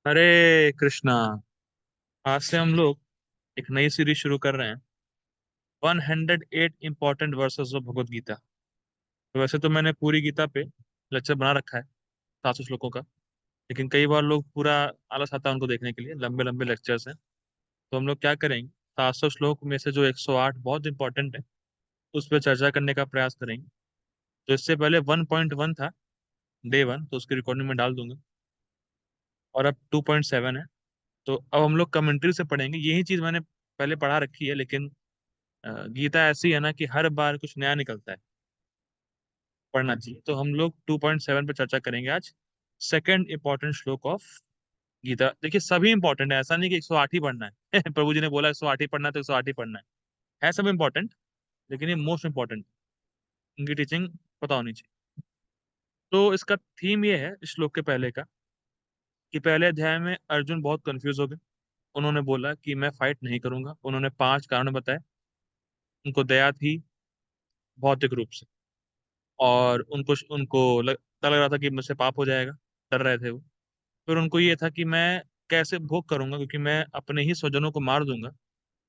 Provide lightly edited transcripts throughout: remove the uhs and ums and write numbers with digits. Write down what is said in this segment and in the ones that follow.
हरे कृष्णा। आज से हम लोग एक नई सीरीज शुरू कर रहे हैं। 108 important versus of Bhagavad Gita. तो वैसे तो मैंने पूरी गीता पे लेक्चर बना रखा है, 700 श्लोकों का। लेकिन कई बार लोग पूरा आलस आता है उनको देखने के लिए, लंबे लंबे लेक्चर्स हैं। तो हम लोग क्या करेंगे, 700 श्लोक में से जो 108 बहुत इंपॉर्टेंट है उस पर चर्चा करने का प्रयास करेंगे। तो इससे पहले 1.1 था, डे 1, तो उसकी रिकॉर्डिंग में डाल दूंगा। और अब 2.7 है। तो अब हम लोग कमेंट्री से पढ़ेंगे। यही चीज मैंने पहले पढ़ा रखी है, लेकिन गीता ऐसी है ना कि हर बार कुछ नया निकलता है, पढ़ना चाहिए। तो हम लोग 2.7 पे चर्चा करेंगे आज। सेकंड इंपॉर्टेंट श्लोक ऑफ गीता। देखिए, सभी इंपॉर्टेंट है, ऐसा नहीं कि 108 ही पढ़ना है। प्रभु जी ने बोला 108 ही पढ़ना है तो 108 ही पढ़ना है सब इंपॉर्टेंट। लेकिन ये मोस्ट इंपॉर्टेंट, इनकी टीचिंग पता होनी चाहिए। तो इसका थीम ये है इस श्लोक के पहले का, कि पहले अध्याय में अर्जुन बहुत कंफ्यूज हो गए। उन्होंने बोला कि मैं फाइट नहीं करूंगा। उन्होंने 5 कारण बताए। उनको दया थी भौतिक रूप से, और उनको उनको लग रहा था कि मुझसे पाप हो जाएगा, डर रहे थे वो। फिर उनको ये था कि मैं कैसे भोग करूंगा, क्योंकि मैं अपने ही स्वजनों को मार दूंगा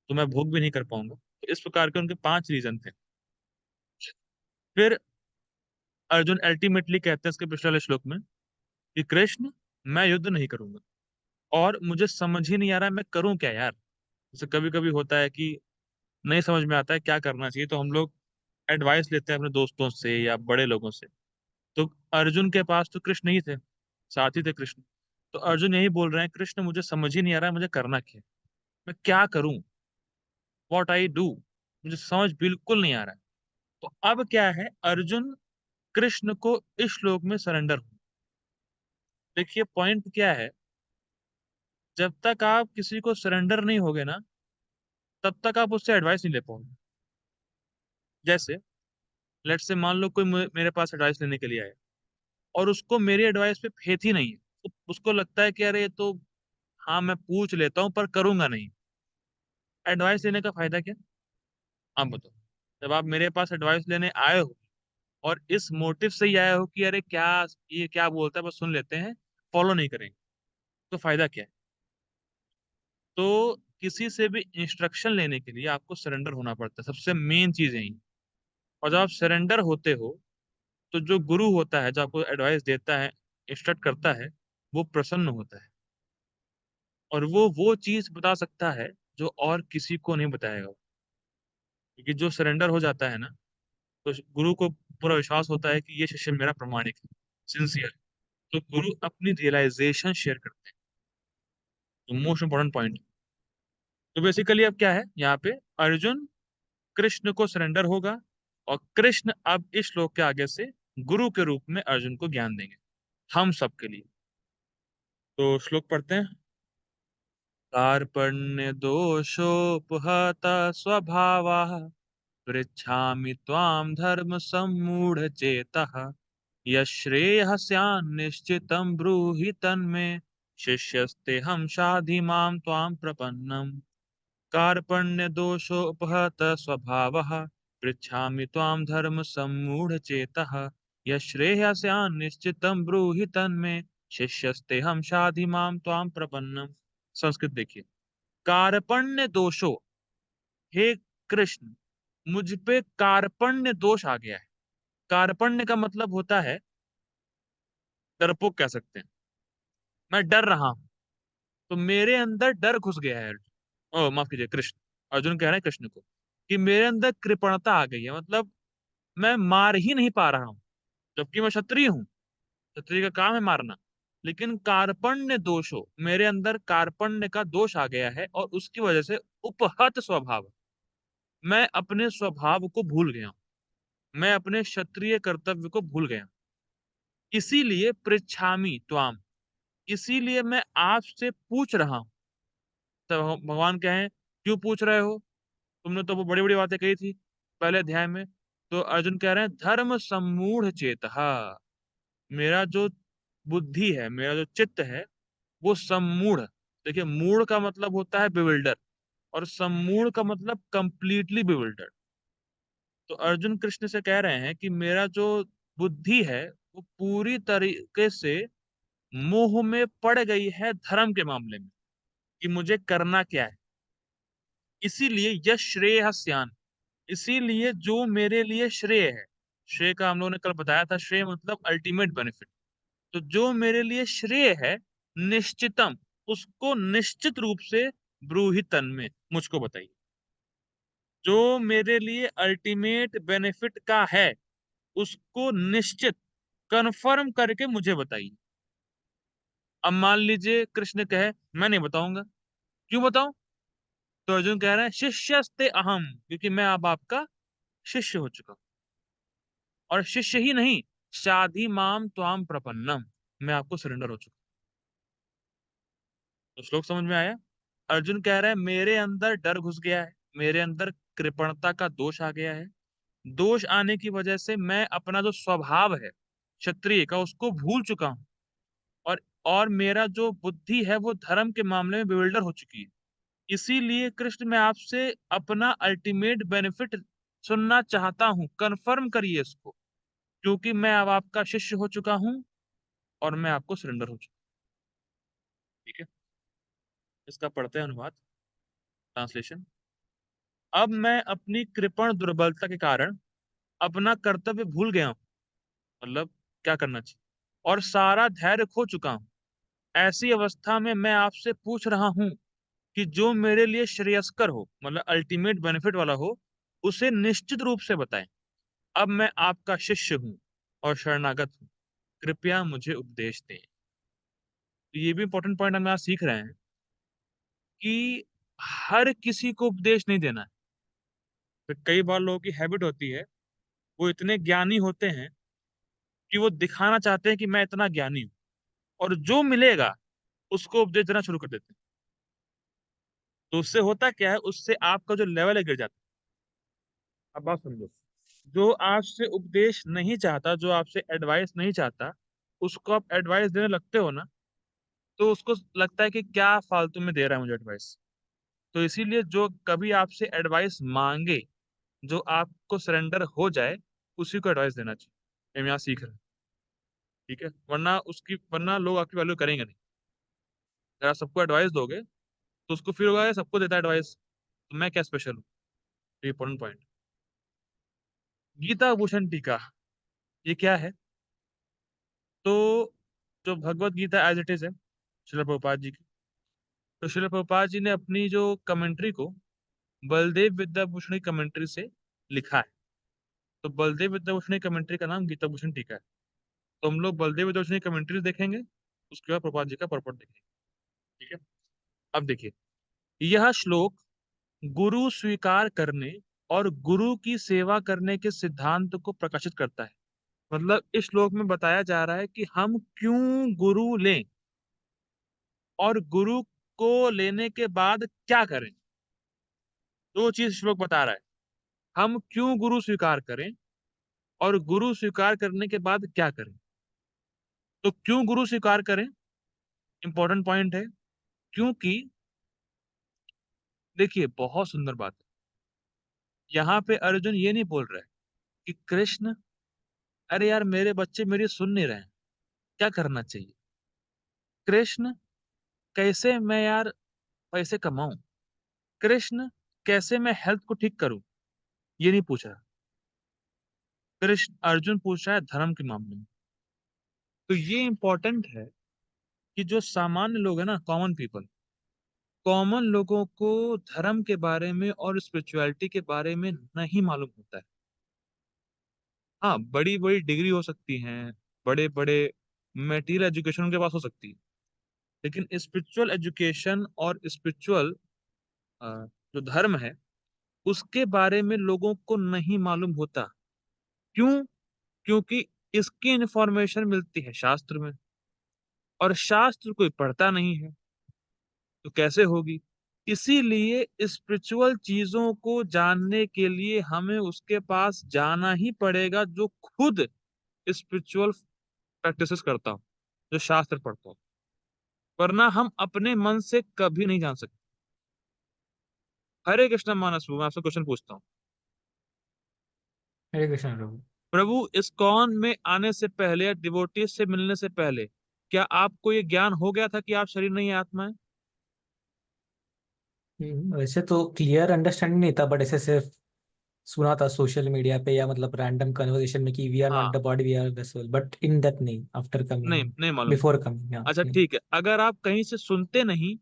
तो मैं भोग भी नहीं कर पाऊंगा। तो इस प्रकार के उनके 5 रीजन थे। फिर अर्जुन अल्टीमेटली कहते हैं इसके पिछले वाले श्लोक में कि कृष्ण, मैं युद्ध नहीं करूंगा और मुझे समझ ही नहीं आ रहा है मैं करूं क्या यार। जैसे कभी कभी होता है कि नहीं समझ में आता है क्या करना चाहिए, तो हम लोग एडवाइस लेते हैं अपने दोस्तों से या बड़े लोगों से। तो अर्जुन के पास तो कृष्ण ही थे, साथी थे कृष्ण। तो अर्जुन यही बोल रहे हैं, कृष्ण मुझे समझ ही नहीं आ रहा है मुझे करना क्या है, मैं क्या करूं, व्हाट आई डू, मुझे समझ बिल्कुल नहीं आ रहा है। तो अब क्या है, अर्जुन कृष्ण को इस श्लोक में सरेंडर हो। देखिए पॉइंट क्या है, जब तक आप किसी को सरेंडर नहीं होगे ना, तब तक आप उससे एडवाइस नहीं ले पाओगे। जैसे लेट से मान लो कोई मेरे पास एडवाइस लेने के लिए आया और उसको मेरी एडवाइस पे फेथ ही नहीं है। उसको लगता है कि अरे ये तो, हाँ मैं पूछ लेता हूँ पर करूंगा नहीं। एडवाइस लेने का फायदा क्या? आप बताओ। जब आप मेरे पास एडवाइस लेने आए हो और इस मोटिव से ही आए हो कि अरे क्या, ये क्या बोलता है बस सुन लेते हैं, फॉलो नहीं करेंगे, तो फायदा क्या है? तो किसी से भी इंस्ट्रक्शन लेने के लिए आपको सरेंडर होना पड़ता है, सबसे मेन चीज यही। और जब आप सरेंडर होते हो तो जो गुरु होता है, जो आपको एडवाइस देता है, इंस्ट्रक्ट करता है, वो प्रसन्न होता है। और वो चीज बता सकता है जो और किसी को नहीं बताएगा। क्योंकि जो सरेंडर हो जाता है ना, तो गुरु को पूरा विश्वास होता है कि ये शिष्य मेरा प्रमाणिक है, सिंसियर। तो गुरु अपनी रियलाइजेशन शेयर करते हैं। तो मोस्ट इंपॉर्टेंट पॉइंट। तो बेसिकली अब क्या है यहाँ पे, अर्जुन कृष्ण को सरेंडर होगा और कृष्ण अब इस श्लोक के आगे से गुरु के रूप में अर्जुन को ज्ञान देंगे, हम सबके लिए। तो श्लोक पढ़ते हैं। कार्पण्य दोषोपहत स्वभावः पृच्छामि त्वां धर्म सम्मूढ़ चेतः यश्रेयस्यान् निश्चितं ब्रूहि तन्मे शिष्यस्ते हम शाधि मां त्वां प्रपन्नम्। कार्पण्य दोषोपहत स्वभावः पृच्छामि त्वां धर्म सम्मूढ़ चेतः यश्रेयस्यान् निश्चितं ब्रूहि तन्मे शिष्यस्ते हम शाधि मां त्वां प्रपन्नम्। संस्कृत देखिए। कार्पण्य दोषो, हे कृष्ण, मुझ पे कार्पण्य दोष आ गया है। कार्पण्य का मतलब होता है डरपोक कह सकते हैं। मैं डर रहा हूं, तो मेरे अंदर डर घुस गया है। ओ माफ कीजिए, कृष्ण, अर्जुन कह रहे हैं कृष्ण को कि मेरे अंदर कृपणता आ गई है, मतलब मैं मार ही नहीं पा रहा हूं, जबकि मैं क्षत्रिय हूँ। क्षत्रिय का काम है मारना। लेकिन कार्पण्य दोष हो, मेरे अंदर कार्पण्य का दोष आ गया है और उसकी वजह से उपहत स्वभाव, मैं अपने स्वभाव को भूल गया हूं, मैं अपने क्षत्रिय कर्तव्य को भूल गया। इसीलिए पृच्छामि त्वाम, इसीलिए मैं आपसे पूछ रहा हूं। तब भगवान कहें क्यों पूछ रहे हो, तुमने तो वो बड़ी बड़ी बातें कही थी पहले अध्याय में। तो अर्जुन कह रहे हैं धर्म सम्मूढ़ चेतः, मेरा जो बुद्धि है, मेरा जो चित्त है, वो सम्मूढ़। देखिए, मूढ़ का मतलब होता है बिविल्डर, और सम्मूढ़ का मतलब कंप्लीटली बिविल्डर। तो अर्जुन कृष्ण से कह रहे हैं कि मेरा जो बुद्धि है वो पूरी तरीके से मोह में पड़ गई है धर्म के मामले में कि मुझे करना क्या है। इसीलिए यह श्रेयस्यान, इसीलिए जो मेरे लिए श्रेय है, श्रेय का हम लोगों ने कल बताया था, श्रेय मतलब अल्टीमेट बेनिफिट। तो जो मेरे लिए श्रेय है, निश्चितम, उसको निश्चित रूप से ब्रूहि तन्मे, मुझको बताइए। जो मेरे लिए अल्टीमेट बेनिफिट का है, उसको निश्चित कंफर्म करके मुझे बताइए। अब मान लीजिए कृष्ण कहे मैं नहीं बताऊंगा, क्यों बताऊं? तो अर्जुन कह रहे हैं शिष्यस्ते अहम, क्योंकि मैं अब आपका शिष्य हो चुका हूं। और शिष्य ही नहीं, शाधि माम त्वाम प्रपन्नम, मैं आपको सरेंडर हो चुका हूं। तो श्लोक समझ में आया? अर्जुन कह रहा है मेरे अंदर डर घुस गया है, मेरे अंदर कृपणता का दोष आ गया है। दोष आने की वजह से मैं अपना जो स्वभाव है क्षत्रिय का, उसको भूल चुका हूं। और मेरा जो बुद्धि है वो धर्म के मामले में बिल्डर हो चुकी है। इसीलिए कृष्ण मैं आपसे अपना अल्टीमेट बेनिफिट सुनना चाहता हूं, कंफर्म करिए इसको, क्योंकि मैं अब आपका शिष्य हो चुका हूं और मैं आपको सरेंडर हो चुका हूं। ठीक है, इसका पढ़ते हैं अनुवाद, ट्रांसलेशन। अब मैं अपनी कृपण दुर्बलता के कारण अपना कर्तव्य भूल गया हूं, मतलब क्या करना चाहिए, और सारा धैर्य खो चुका हूं। ऐसी अवस्था में मैं आपसे पूछ रहा हूं कि जो मेरे लिए श्रेयस्कर हो, मतलब अल्टीमेट बेनिफिट वाला हो, उसे निश्चित रूप से बताएं। अब मैं आपका शिष्य हूं और शरणागत हूं, कृपया मुझे उपदेश दें। तो ये भी इंपॉर्टेंट पॉइंट हम यहाँ सीख रहे हैं कि हर किसी को उपदेश नहीं देना है। तो कई बार लोगों की हैबिट होती है, वो इतने ज्ञानी होते हैं कि वो दिखाना चाहते हैं कि मैं इतना ज्ञानी हूं, और जो मिलेगा उसको उपदेश देना शुरू कर देते हैं। तो उससे होता क्या है, उससे आपका जो लेवल है गिर जाता है। अब बात समझो, जो आपसे उपदेश नहीं चाहता, जो आपसे एडवाइस नहीं चाहता, उसको आप एडवाइस देने लगते हो ना, तो उसको लगता है कि क्या फालतू में दे रहा है मुझे एडवाइस। तो इसीलिए जो कभी आपसे एडवाइस मांगे, जो आपको सरेंडर हो जाए, उसी को एडवाइस देना चाहिए। हम यहाँ सीख रहे हैं। ठीक है, वरना लोग आपकी वैल्यू करेंगे नहीं। अगर आप सबको एडवाइस दोगे तो उसको फील होगा कि सबको देता है एडवाइस, तो मैं क्या स्पेशल हूँ। Important point. गीता भूषण टीका, ये क्या है? तो जो Bhagavad Gita as it is है श्रील प्रभुपाद जी की, तो श्रील प्रभुपाद जी ने अपनी जो कमेंट्री को बलदेव विद्याभूषण की कमेंट्री से लिखा है। तो बलदेव विद्याभूषण की कमेंट्री का नाम गीता भूषण टीका है। तो हम लोग बलदेव विद्याभूषण की कमेंट्री देखेंगे, उसके बाद प्रभुपाद जी का पर्पट देखेंगे। ठीक है, अब देखिए, यह श्लोक गुरु स्वीकार करने और गुरु की सेवा करने के सिद्धांत को प्रकाशित करता है। मतलब इस श्लोक में बताया जा रहा है कि हम क्यों गुरु लें और गुरु को लेने के बाद क्या करें। दो चीज श्लोक बता रहा है, हम क्यों गुरु स्वीकार करें और गुरु स्वीकार करने के बाद क्या करें। तो क्यों गुरु स्वीकार करें, इंपॉर्टेंट पॉइंट है, क्योंकि देखिए बहुत सुंदर बात है, यहाँ पे अर्जुन ये नहीं बोल रहा है कि कृष्ण, अरे यार मेरे बच्चे मेरी सुन नहीं रहे हैं, क्या करना चाहिए। कृष्ण, कैसे मैं यार पैसे कमाऊं। कृष्ण, कैसे मैं हेल्थ को ठीक करूं, ये नहीं पूछ रहा। कृष्ण, अर्जुन पूछ रहा है धर्म के मामले में। तो ये इंपॉर्टेंट है कि जो सामान्य लोग हैं ना, कॉमन पीपल, कॉमन लोगों को धर्म के बारे में और स्पिरिचुअलिटी के बारे में नहीं मालूम होता है। हाँ, बड़ी बड़ी डिग्री हो सकती हैं, बड़े बड़े मेटीरियल एजुकेशन उनके पास हो सकती है, लेकिन स्पिरिचुअल एजुकेशन और स्पिरिचुअल जो धर्म है, उसके बारे में लोगों को नहीं मालूम होता। क्यों? क्योंकि इसकी इंफॉर्मेशन मिलती है शास्त्र में, और शास्त्र कोई पढ़ता नहीं है, तो कैसे होगी। इसीलिए स्पिरिचुअल चीजों को जानने के लिए हमें उसके पास जाना ही पड़ेगा जो खुद स्पिरिचुअल प्रैक्टिसेस करता हो, जो शास्त्र पढ़ता हो। वरना हम अपने मन से कभी नहीं जान सकते। हरे कृष्ण मानस, मैं आपसे क्वेश्चन पूछता हूँ। हरे कृष्ण प्रभु। प्रभु इस्कॉन में आने से पहले या डिवोटीज से मिलने से पहले क्या आपको ये ज्ञान हो गया था कि आप शरीर नहीं है, आत्मा है? वैसे तो क्लियर अंडरस्टैंडिंग नहीं था, बट ऐसे सिर्फ सुना था सोशल मीडिया पे या मतलब रैंडम कन्वर्सेशन में कि वी आर नॉट हाँ, the body, we are the soul, but in depth नहीं, आफ्टर नहीं कमिंग, नहीं मालूम था। बिफोर कमिंग, अच्छा ठीक है, अगर आप कहीं से सुनते नहीं,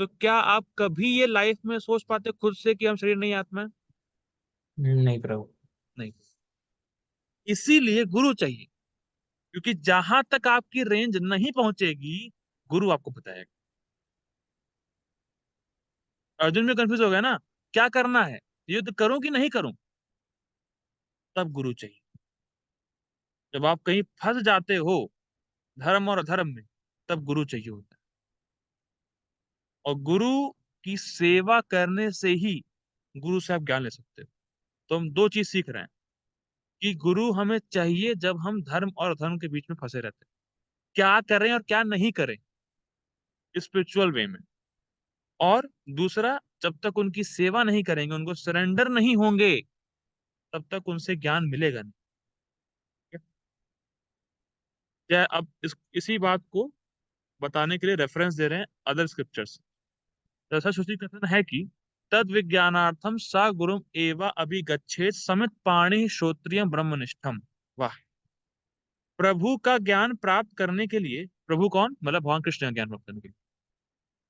तो क्या आप कभी ये लाइफ में सोच पाते खुद से कि हम शरीर नहीं आत्मा है? नहीं प्रभु। नहीं। इसीलिए गुरु चाहिए, क्योंकि जहां तक आपकी रेंज नहीं पहुंचेगी, गुरु आपको बताएगा। अर्जुन में कंफ्यूज हो गया ना, क्या करना है, युद्ध करूं कि नहीं करूं? तब गुरु चाहिए। जब आप कहीं फंस जाते हो धर्म और अधर्म में, तब गुरु चाहिए होता है। और गुरु की सेवा करने से ही गुरु से आप ज्ञान ले सकते हो। तो हम दो चीज सीख रहे हैं, कि गुरु हमें चाहिए जब हम धर्म और अधर्म के बीच में फंसे रहते हैं, क्या करें और क्या नहीं करें स्पिरिचुअल वे में। और दूसरा, जब तक उनकी सेवा नहीं करेंगे, उनको सरेंडर नहीं होंगे, तब तक उनसे ज्ञान मिलेगा नहीं। क्या अब इसी बात को बताने के लिए रेफरेंस दे रहे हैं अदर स्क्रिप्चर्स। जैसा श्रुति कथन है कि तद विज्ञानार्थम सा गुरुम एवा अभिगच्छेत समित पाणि श्रोत्रियम ब्रह्मनिष्ठम। वाह। प्रभु का ज्ञान प्राप्त करने के लिए, प्रभु कौन, मतलब भगवान कृष्ण का ज्ञान प्राप्त करने के लिए,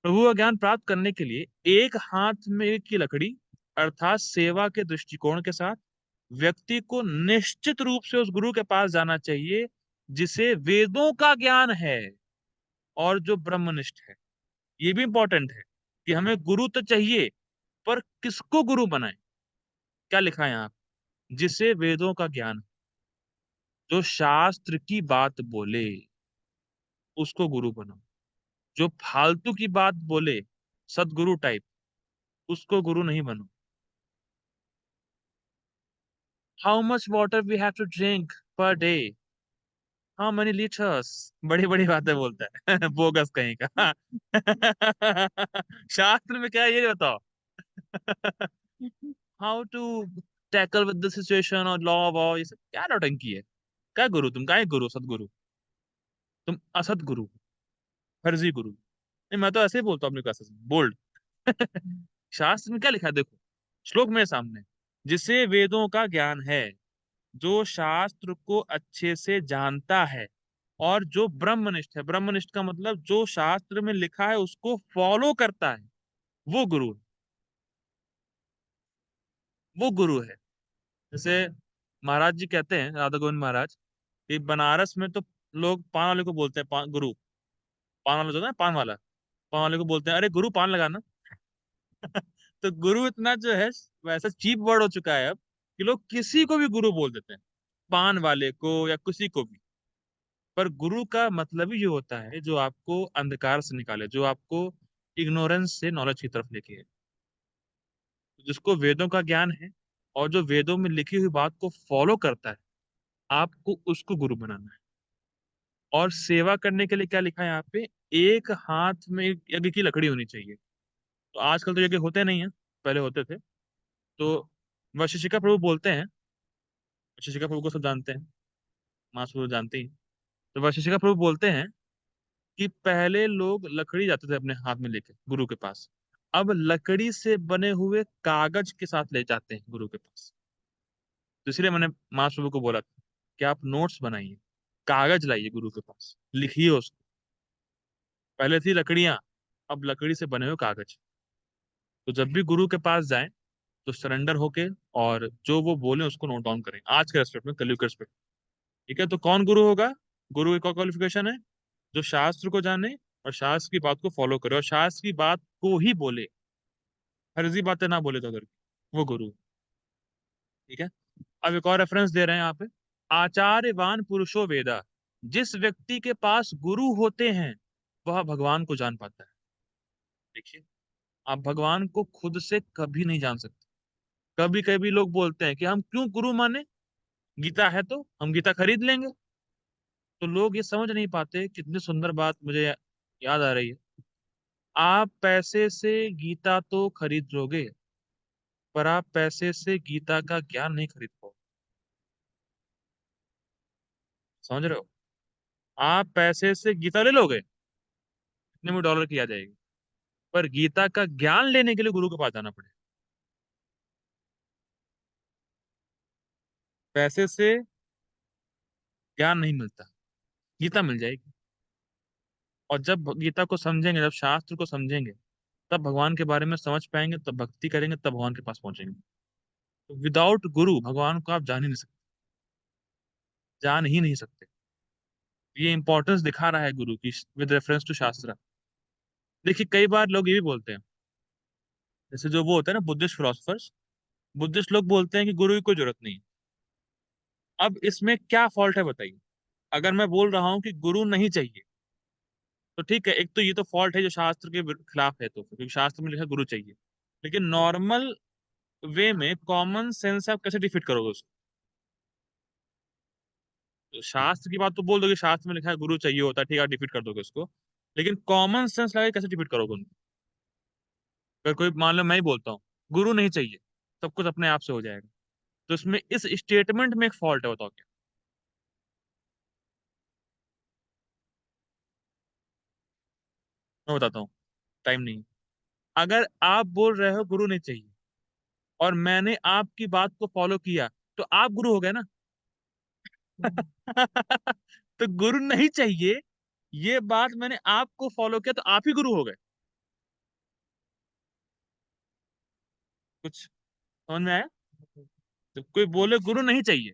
प्रभु का ज्ञान प्राप्त करने के लिए एक हाथ में की लकड़ी अर्थात सेवा के दृष्टिकोण के साथ व्यक्ति को निश्चित रूप से उस गुरु के पास जाना चाहिए जिसे वेदों का ज्ञान है और जो ब्रह्मनिष्ठ है। ये भी इंपॉर्टेंट है कि हमें गुरु तो चाहिए, पर किसको गुरु बनाए। क्या लिखा है यहाँ पे? जिसे वेदों का ज्ञान, जो शास्त्र की बात बोले, उसको गुरु बनाओ। जो फालतू की बात बोले, सदगुरु टाइप, उसको गुरु नहीं बनो। How much water we have to drink per day, how many litres, बड़ी बड़ी बातें बोलता है बोगस कहीं का शास्त्र में क्या है ये बताओ how to tackle with the situation और लॉ वॉ, ये सब क्या नौटंकी है? क्या गुरु, तुम क्या है गुरु, सदगुरु? तुम असद गुरु, फर्जी गुरु। नहीं, मैं तो ऐसे ही बोलता हूँ अपनी क्लासेस में, बोल्ड शास्त्र में क्या लिखा है देखो, श्लोक मेरे सामने। जिसे वेदों का ज्ञान है, जो शास्त्र को अच्छे से जानता है, और जो ब्रह्मनिष्ठ है, ब्रह्मनिष्ठ का मतलब जो शास्त्र में लिखा है उसको फॉलो करता है, वो गुरु है। वो गुरु है। जैसे महाराज जी कहते हैं, राधा गोविंद महाराज, कि बनारस में तो लोग पान वाले को बोलते हैं गुरु। पान वाला जो होता है ना, पान वाला, पान वाले को बोलते हैं अरे गुरु पान लगाना तो गुरु इतना जो है वैसा चीप वर्ड हो चुका है अब, कि लोग किसी को भी गुरु बोल देते हैं, पान वाले को या किसी को भी। पर गुरु का मतलब ही ये होता है जो आपको अंधकार से निकाले, जो आपको इग्नोरेंस से नॉलेज की तरफ लेके है, जिसको वेदों का ज्ञान है और जो वेदों में लिखी हुई बात को फॉलो करता है, आपको उसको गुरु बनाना है। और सेवा करने के लिए क्या लिखा है यहाँ पे? एक हाथ में एक यज्ञ की लकड़ी होनी चाहिए। तो आजकल तो यज्ञ होते नहीं है, पहले होते थे। तो वशिष्ठिका प्रभु बोलते हैं, वशिष्ठिका प्रभु को सब जानते हैं, महासुर जानते ही। तो वशिष्ठिका प्रभु बोलते हैं कि पहले लोग लकड़ी जाते थे अपने हाथ में लेके गुरु के पास, अब लकड़ी से बने हुए कागज के साथ ले जाते हैं गुरु के पास। तो इसलिए मैंने महाप्रभु को बोला था कि आप नोट्स बनाइए, कागज लाइए गुरु के पास, लिखिए उसको। पहले थी लकड़ियां, अब लकड़ी से बने हुए कागज। तो जब भी गुरु के पास जाएं, तो सरेंडर होके और जो वो बोले उसको नोट डाउन करें, आज के रेस्पेक्ट में, कलयुग के रेस्पेक्ट। ठीक है, तो कौन गुरु होगा? गुरु की क्वालिफिकेशन है, जो शास्त्र को जाने और शास्त्र की बात को फॉलो करे और शास्त्र की बात को ही बोले, फर्जी बातें ना बोले तो अगर, वो गुरु। ठीक है। अब एक और रेफरेंस दे रहे हैं यहाँ पे, आचार्यवान पुरुषो वेदा, जिस व्यक्ति के पास गुरु होते हैं वह भगवान को जान पाता है। देखिए, आप भगवान को खुद से कभी नहीं जान सकते। कभी कभी लोग बोलते हैं कि हम क्यों गुरु माने, गीता है तो हम गीता खरीद लेंगे। तो लोग ये समझ नहीं पाते, कितनी सुंदर बात मुझे याद आ रही है। आप पैसे से गीता तो खरीद लोगे, पर आप पैसे से गीता का ज्ञान नहीं खरीद पाओगे। समझ रहे हो? आप पैसे से गीता ले लोगे, इतने में डॉलर की आ जाएगी, पर गीता का ज्ञान लेने के लिए गुरु के पास जाना पड़ेगा। पैसे से ज्ञान नहीं मिलता, गीता मिल जाएगी। और जब गीता को समझेंगे, जब शास्त्र को समझेंगे, तब भगवान के बारे में समझ पाएंगे, तब भक्ति करेंगे, तब भगवान के पास पहुंचेंगे। तो विदाउट गुरु भगवान को आप जान ही नहीं सकते, जान ही नहीं सकते। ये इंपॉर्टेंस दिखा रहा है गुरु की विद रेफरेंस टू शास्त्र। देखिए कई बार लोग ये भी बोलते हैं, जैसे जो वो होता है ना बुद्धिस्ट फिलोसफर्स, बुद्धिस्ट लोग बोलते हैं कि गुरु की कोई जरूरत नहीं है। अब इसमें क्या फॉल्ट है बताइए? अगर मैं बोल रहा हूँ कि गुरु नहीं चाहिए, तो ठीक है, एक तो ये तो फॉल्ट है जो शास्त्र के खिलाफ है, तो क्योंकि शास्त्र में लिखा है गुरु चाहिए। लेकिन नॉर्मल वे में कॉमन सेंस आप कैसे डिफीट करोगे उसको? तो शास्त्र की बात तो बोल दोगे, शास्त्र में लिखा है गुरु चाहिए होता है, ठीक है, डिफीट कर दोगे उसको। लेकिन कॉमन सेंस लगा के कैसे डिफीट करोगे उनको? अगर कोई मान लो मैं ही बोलता हूँ गुरु नहीं चाहिए, सब कुछ अपने आप से हो जाएगा, तो इसमें इस स्टेटमेंट में एक फॉल्ट है, बताओ क्या? मैं बताता हूँ, टाइम नहीं। अगर आप बोल रहे हो गुरु नहीं चाहिए, और मैंने आपकी बात को फॉलो किया, तो आप गुरु हो गए ना। तो गुरु नहीं चाहिए, ये बात मैंने आपको फॉलो किया, तो आप ही गुरु हो गए। कुछ समझ में आया? तो कोई बोले गुरु नहीं चाहिए,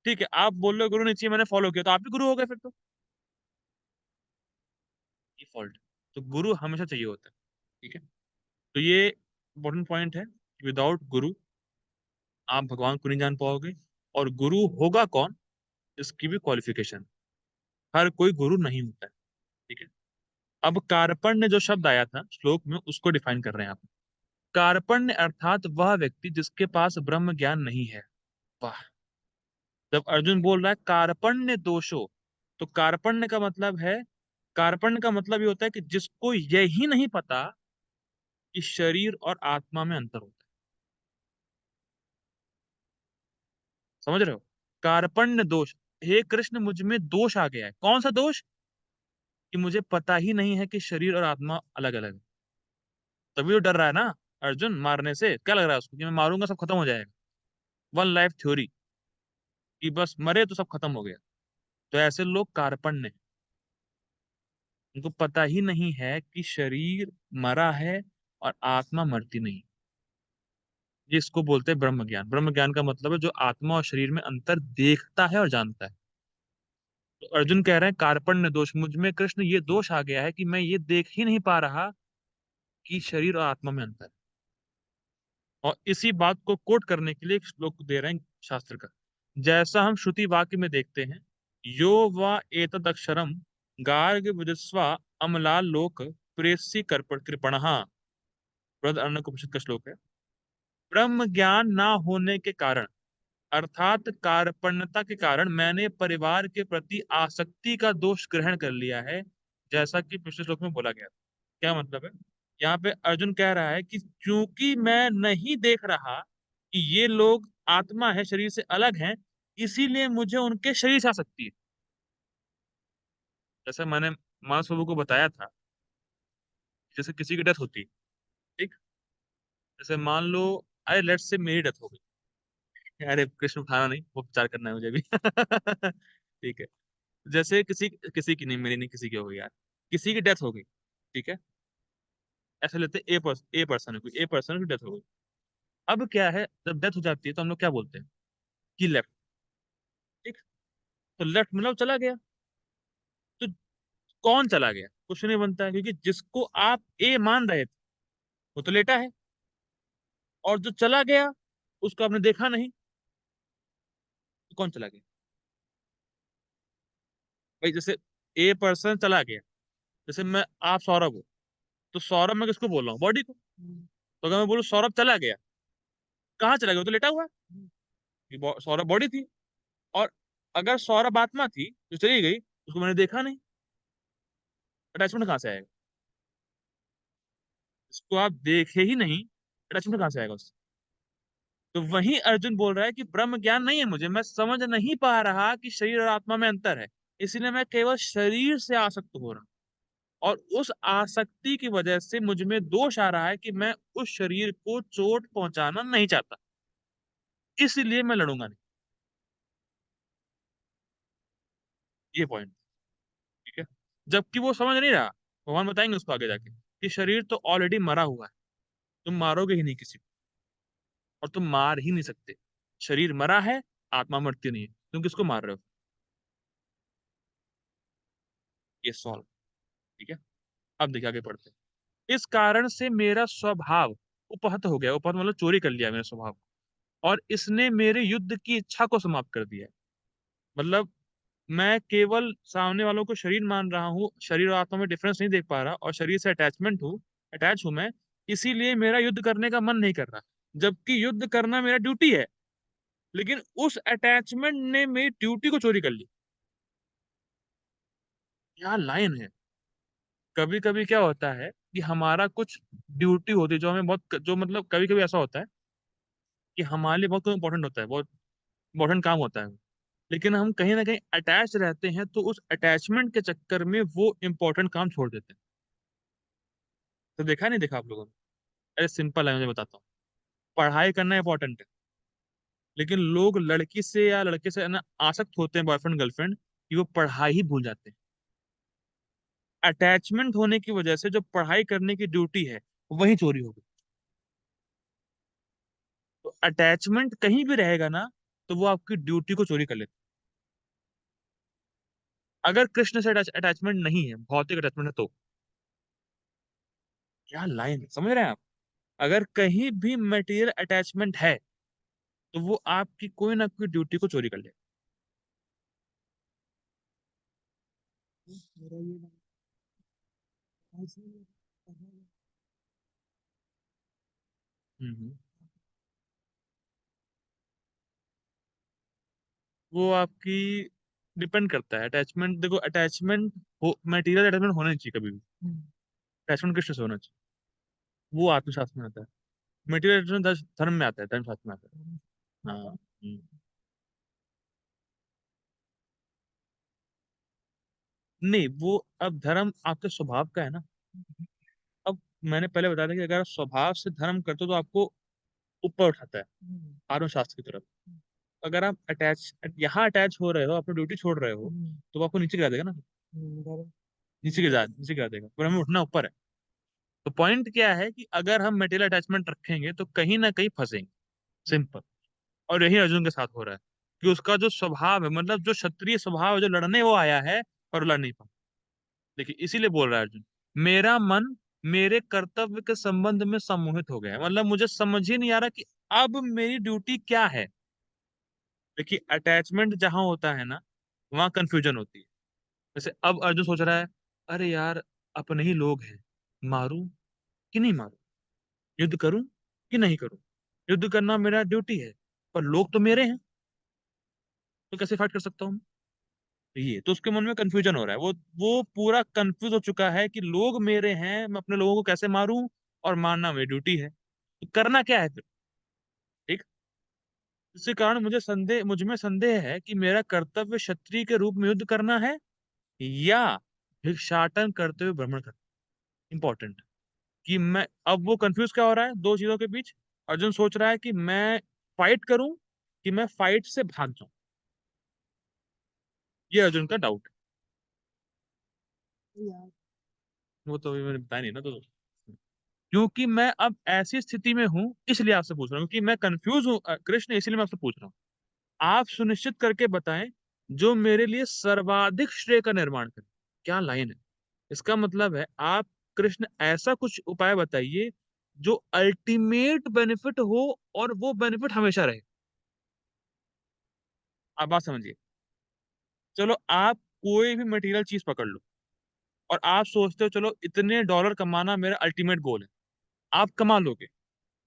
ठीक है, आप बोल रहे हो गुरु नहीं चाहिए, मैंने फॉलो किया, तो आप ही गुरु हो गए फिर तो। ये फॉल्ट। तो गुरु हमेशा चाहिए होता है, ठीक है। तो ये इंपॉर्टेंट पॉइंट है, विदाउट गुरु आप भगवान को नहीं जान पाओगे। और गुरु होगा कौन, इसकी भी क्वालिफिकेशन, हर कोई गुरु नहीं होता है, ठीक है। अब कार्पण्य जो शब्द आया था श्लोक में, उसको डिफाइन कर रहे हैं आप। कार्पण्य अर्थात वह व्यक्ति जिसके पास ब्रह्म ज्ञान नहीं है। वाह। जब अर्जुन बोल रहा है कार्पण्य दोषो, तो कार्पण्य का मतलब है, कार्पण्य का मतलब ये होता है कि जिसको यही नहीं पता कि शरीर और आत्मा में अंतर होता है। समझ रहे हो? कार्पण्य दोष, हे कृष्ण मुझ में दोष आ गया है। कौन सा दोष? कि मुझे पता ही नहीं है कि शरीर और आत्मा अलग अलग है। तभी तो डर रहा है ना अर्जुन मारने से। क्या लग रहा है उसको कि मैं मारूंगा सब खत्म हो जाएगा? वन लाइफ थ्योरी, कि बस मरे तो सब खत्म हो गया। तो ऐसे लोग कार्पण्य हैं। उनको पता ही नहीं है कि शरीर मरा है और आत्मा मरती नहीं। ये इसको बोलते हैं ब्रह्म ज्ञान। ब्रह्म ज्ञान का मतलब है जो आत्मा और शरीर में अंतर देखता है और जानता है। तो अर्जुन कह रहे हैं कार्पण्य दोष, मुझ में कृष्ण ये दोष आ गया है कि मैं ये देख ही नहीं पा रहा कि शरीर और आत्मा में अंतर है। और इसी बात को कोट करने के लिए एक श्लोक दे रहे हैं शास्त्र का। जैसा हम श्रुति वाक्य में देखते हैं, यो वा एतद अक्षरम गार्ग विदस्वा अमलाल लोक प्रेसी कृपणः, बृहद अर्णव उपनिषद का श्लोक है। ब्रह्म ज्ञान ना होने के कारण, अर्थात कार्पण्यता के कारण, मैंने परिवार के प्रति आसक्ति का दोष ग्रहण कर लिया है, जैसा कि पिछले श्लोक में बोला गया था। क्या मतलब है? यहाँ पे अर्जुन कह रहा है कि क्योंकि मैं नहीं देख रहा कि ये लोग आत्मा है, शरीर से अलग हैं, इसीलिए मुझे उनके शरीर से आसक्ति है। जैसे मैंने मानस बाबू को बताया था, जैसे किसी की डेथ होती है, ठीक, जैसे मान लो, अरे लेट्स से मेरी डेथ हो गई, अरे कृष्ण उठाना नहीं, वो विचार करना है मुझे भी। ठीक है। जैसे किसी किसी की नहीं, मेरी नहीं, किसी की हो गई यार, किसी की डेथ हो गई, ठीक है। ऐसे लेते ए पर्सन है, कोई ए पर्सन की डेथ हो गई। अब क्या है, जब डेथ हो जाती है तो हम लोग क्या बोलते हैं कि लेफ्ट, ठीक। तो लेफ्ट मतलब चला गया। तो कौन चला गया, कुछ नहीं बनता है, क्योंकि जिसको आप ए मान रहे थे वो तो लेटा है, और जो चला गया उसको आपने देखा नहीं, तो कौन चला गया? भाई जैसे ए पर्सन चला गया, जैसे मैं, आप सौरभ हो, तो सौरभ मैं किसको बोल रहा हूँ? बॉडी को। तो अगर मैं बोलूँ सौरभ चला गया, कहाँ चला गया? वो तो लेटा हुआ है। ये सौरभ बॉडी थी। और अगर सौरभ आत्मा थी जो चली गई, उसको मैंने देखा नहीं, अटैचमेंट कहाँ से आएगा? इसको आप देखे ही नहीं, अटैचमेंट कहाँ से आएगा उससे? तो वहीं अर्जुन बोल रहा है कि ब्रह्म ज्ञान नहीं है मुझे, मैं समझ नहीं पा रहा कि शरीर और आत्मा में अंतर है। इसलिए मैं केवल शरीर से आसक्त हो रहा हूं, और उस आसक्ति की वजह से मुझ में दोष आ रहा है कि मैं उस शरीर को चोट पहुंचाना नहीं चाहता, इसलिए मैं लड़ूंगा नहीं। ये पॉइंट, ठीक है। जबकि वो समझ नहीं रहा, भगवान बताएंगे उसको आगे जाके, कि शरीर तो ऑलरेडी मरा हुआ है, तुम मारोगे ही नहीं किसी को, और तुम मार ही नहीं सकते। शरीर मरा है, आत्मा मरती नहीं है, तुम किसको मार रहे हो? ये सॉल्व, ठीक है। अब देखिए आगे पढ़ते हैं। इस कारण से मेरा स्वभाव उपहत हो गया, उपहत मतलब चोरी कर लिया मेरा स्वभाव, और इसने मेरे युद्ध की इच्छा को समाप्त कर दिया है। मतलब मैं केवल सामने वालों को शरीर मान रहा हूँ, शरीर और आत्मा में डिफरेंस नहीं देख पा रहा, और शरीर से अटैच हूं मैं, इसीलिए मेरा युद्ध करने का मन नहीं कर रहा, जबकि युद्ध करना मेरा ड्यूटी है। लेकिन उस अटैचमेंट ने मेरी ड्यूटी को चोरी कर ली। क्या लाइन है। कभी कभी क्या होता है कि हमारा कुछ ड्यूटी होती है जो हमें बहुत, जो मतलब कभी कभी ऐसा होता है कि हमारे लिए बहुत इंपॉर्टेंट होता है, बहुत इंपॉर्टेंट काम होता है, लेकिन हम कहीं ना कहीं अटैच रहते हैं, तो उस अटैचमेंट के चक्कर में वो इंपॉर्टेंट काम छोड़ देते हैं। तो देखा नहीं देखा आप लोगों ने? अरे सिंपल है, मुझे बताता हूँ। पढ़ाई करना इंपॉर्टेंट है, लेकिन लोग लड़की से या लड़के से ना आसक्त होते हैं, बॉयफ्रेंड गर्लफ्रेंड, कि वो पढ़ाई ही भूल जाते हैं। अटैचमेंट होने की वजह से जो पढ़ाई करने की ड्यूटी है वही चोरी हो गई। तो अटैचमेंट कहीं भी रहेगा ना, तो वो आपकी ड्यूटी को चोरी कर लेता है। अगर कृष्ण से अटैचमेंट नहीं है, भौतिक अटैचमेंट है, तो क्या लाइन है, समझ रहे हैं आप? अगर कहीं भी मटेरियल अटैचमेंट है, तो वो आपकी कोई ना कोई ड्यूटी को चोरी कर लेगा। हम्म। वो आपकी डिपेंड करता है। अटैचमेंट देखो, अटैचमेंट हो, मटेरियल अटैचमेंट होना नहीं चाहिए कभी भी। अटैचमेंट किससे से होना चाहिए? वो आत्मशास्त्र में आता है। मटेरियल अटैचमेंट धर्म में आता है, धर्मशास्त्र में आता है। हाँ। नहीं, वो अब धर्म आपके स्वभाव का है ना। अब मैंने पहले बताया था कि अगर आप स्वभाव से धर्म करते हो तो आपको ऊपर उठाता है, आत्म शास्त्र की तरफ। अगर आप यहाँ अटैच हो रहे हो, अपनी ड्यूटी छोड़ रहे हो, तो वो आपको नीचे गिरा देगा ना। नीचे गिरा देगा, पर हमें उठना ऊपर है। तो पॉइंट क्या है कि अगर हम मेटेरियल अटैचमेंट रखेंगे तो कहीं ना कहीं फंसेंगे, सिंपल। और यही अर्जुन के साथ हो रहा है, कि उसका जो स्वभाव है, मतलब जो क्षत्रिय स्वभाव है, जो लड़ने वो आया है, पर लड़ नहीं पा। देखिए इसीलिए बोल रहा है अर्जुन, मेरा मन मेरे कर्तव्य के संबंध में सम्मोहित हो गया है। मतलब मुझे समझ ही नहीं आ रहा कि अब मेरी ड्यूटी क्या है। देखिए अटैचमेंट जहां होता है ना, वहां कंफ्यूजन होती है। जैसे अब अर्जुन सोच रहा है, अरे यार, अपने ही लोग हैं, मारूं कि नहीं मारूं, युद्ध करूं कि नहीं करूं, युद्ध करना मेरा ड्यूटी है, पर लोग तो मेरे हैं, तो कैसे फाइट कर सकता हूँ? ये तो उसके मन में कंफ्यूजन हो रहा है, वो पूरा कंफ्यूज हो चुका है कि लोग मेरे हैं, मैं अपने लोगों को कैसे मारूं, और मारना मेरी ड्यूटी है, तो करना क्या है फिर? ठीक। इसी कारण मुझ में संदेह है कि मेरा कर्तव्य क्षत्रिय के रूप में युद्ध करना है, या भिक्षाटन करते हुए भ्रमण करना। इंपॉर्टेंट, कि मैं, अब वो कंफ्यूज क्या हो रहा है दो चीजों के बीच। अर्जुन सोच रहा है कि मैं फाइट करूं कि मैं फाइट से भाग जाऊं। ये अर्जुन का डाउट है। वो तो अभी मैंने बताया नहीं ना, तो क्योंकि मैं अब ऐसी स्थिति में हूं, इसलिए आपसे पूछ रहा हूँ कि मैं कंफ्यूज हूँ कृष्ण, इसलिए मैं आपसे पूछ रहा हूँ। आप सुनिश्चित करके बताएं जो मेरे लिए सर्वाधिक श्रेय का निर्माण करे। क्या लाइन है। इसका मतलब है आप, कृष्ण, ऐसा कुछ उपाय बताइए जो अल्टीमेट बेनिफिट हो, और वो बेनिफिट हमेशा रहे। आप बात समझिए। चलो आप कोई भी मटेरियल चीज पकड़ लो, और आप सोचते हो चलो इतने डॉलर कमाना मेरा अल्टीमेट गोल है, आप कमा लोगे,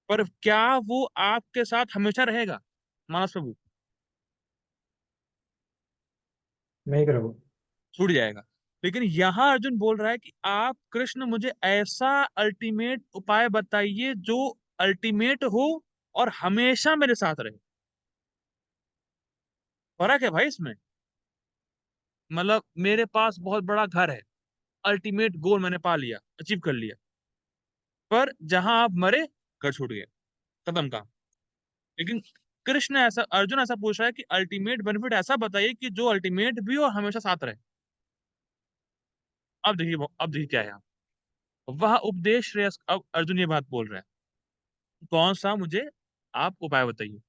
पर क्या वो आपके साथ हमेशा रहेगा? मानस प्रभु, नहीं करोगे। छूट जाएगा। लेकिन यहाँ अर्जुन बोल रहा है कि आप कृष्ण मुझे ऐसा अल्टीमेट उपाय बताइए जो अल्टीमेट हो और हमेशा मेरे साथ रहे। फर्क है भाई इसमें। मतलब मेरे पास बहुत बड़ा घर है, अल्टीमेट गोल मैंने पा लिया, अचीव कर लिया, पर जहां आप मरे घर छूट गया, खत्म काम। लेकिन कृष्ण ऐसा, अर्जुन ऐसा पूछ रहा है कि अल्टीमेट बेनिफिट ऐसा बताइए कि जो अल्टीमेट भी और हमेशा साथ रहे। अब देखिए क्या है यहाँ। वह उपदेश श्रेयस, अब अर्जुन ये बात बोल रहा है, कौन सा मुझे आप उपाय बताइए।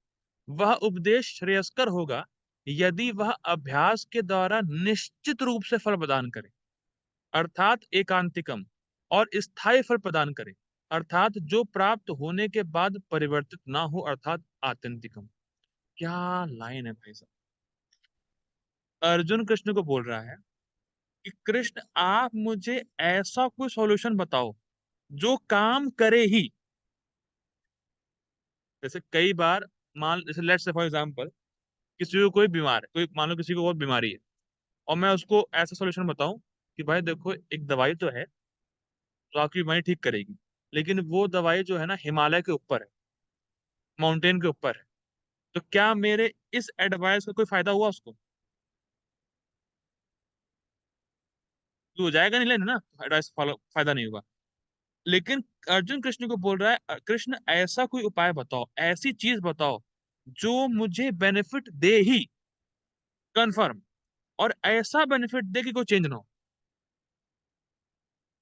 वह उपदेश श्रेयस्कर होगा यदि वह अभ्यास के द्वारा निश्चित रूप से फल प्रदान करे, अर्थात एकांतिकम, और स्थायी फल प्रदान करे, अर्थात जो प्राप्त होने के बाद परिवर्तित ना हो, अर्थात आत्यंतिकम। क्या लाइन है भाई साहब। अर्जुन कृष्ण को बोल रहा है कि कृष्ण आप मुझे ऐसा कोई सॉल्यूशन बताओ जो काम करे ही। जैसे कई बार, मान जैसे लेट्स से फॉर एग्जांपल, किसी को कोई बीमार है, कोई मान लो किसी को बहुत बीमारी है, और मैं उसको ऐसा सॉल्यूशन बताऊं कि भाई देखो एक दवाई तो है जो आपकी बीमारी ठीक करेगी, लेकिन वो दवाई जो है ना हिमालय के ऊपर है, माउंटेन के ऊपर है। तो क्या मेरे इस एडवाइस का कोई फायदा हुआ उसको? तो हो जाएगा नहीं लेना ना, एडवाइस फॉलो फायदा नहीं हुआ। लेकिन अर्जुन कृष्ण को बोल रहा है, कृष्ण ऐसा कोई उपाय बताओ, ऐसी चीज बताओ जो मुझे बेनिफिट दे ही, कंफर्म, और ऐसा बेनिफिट दे कि कोई चेंज ना हो।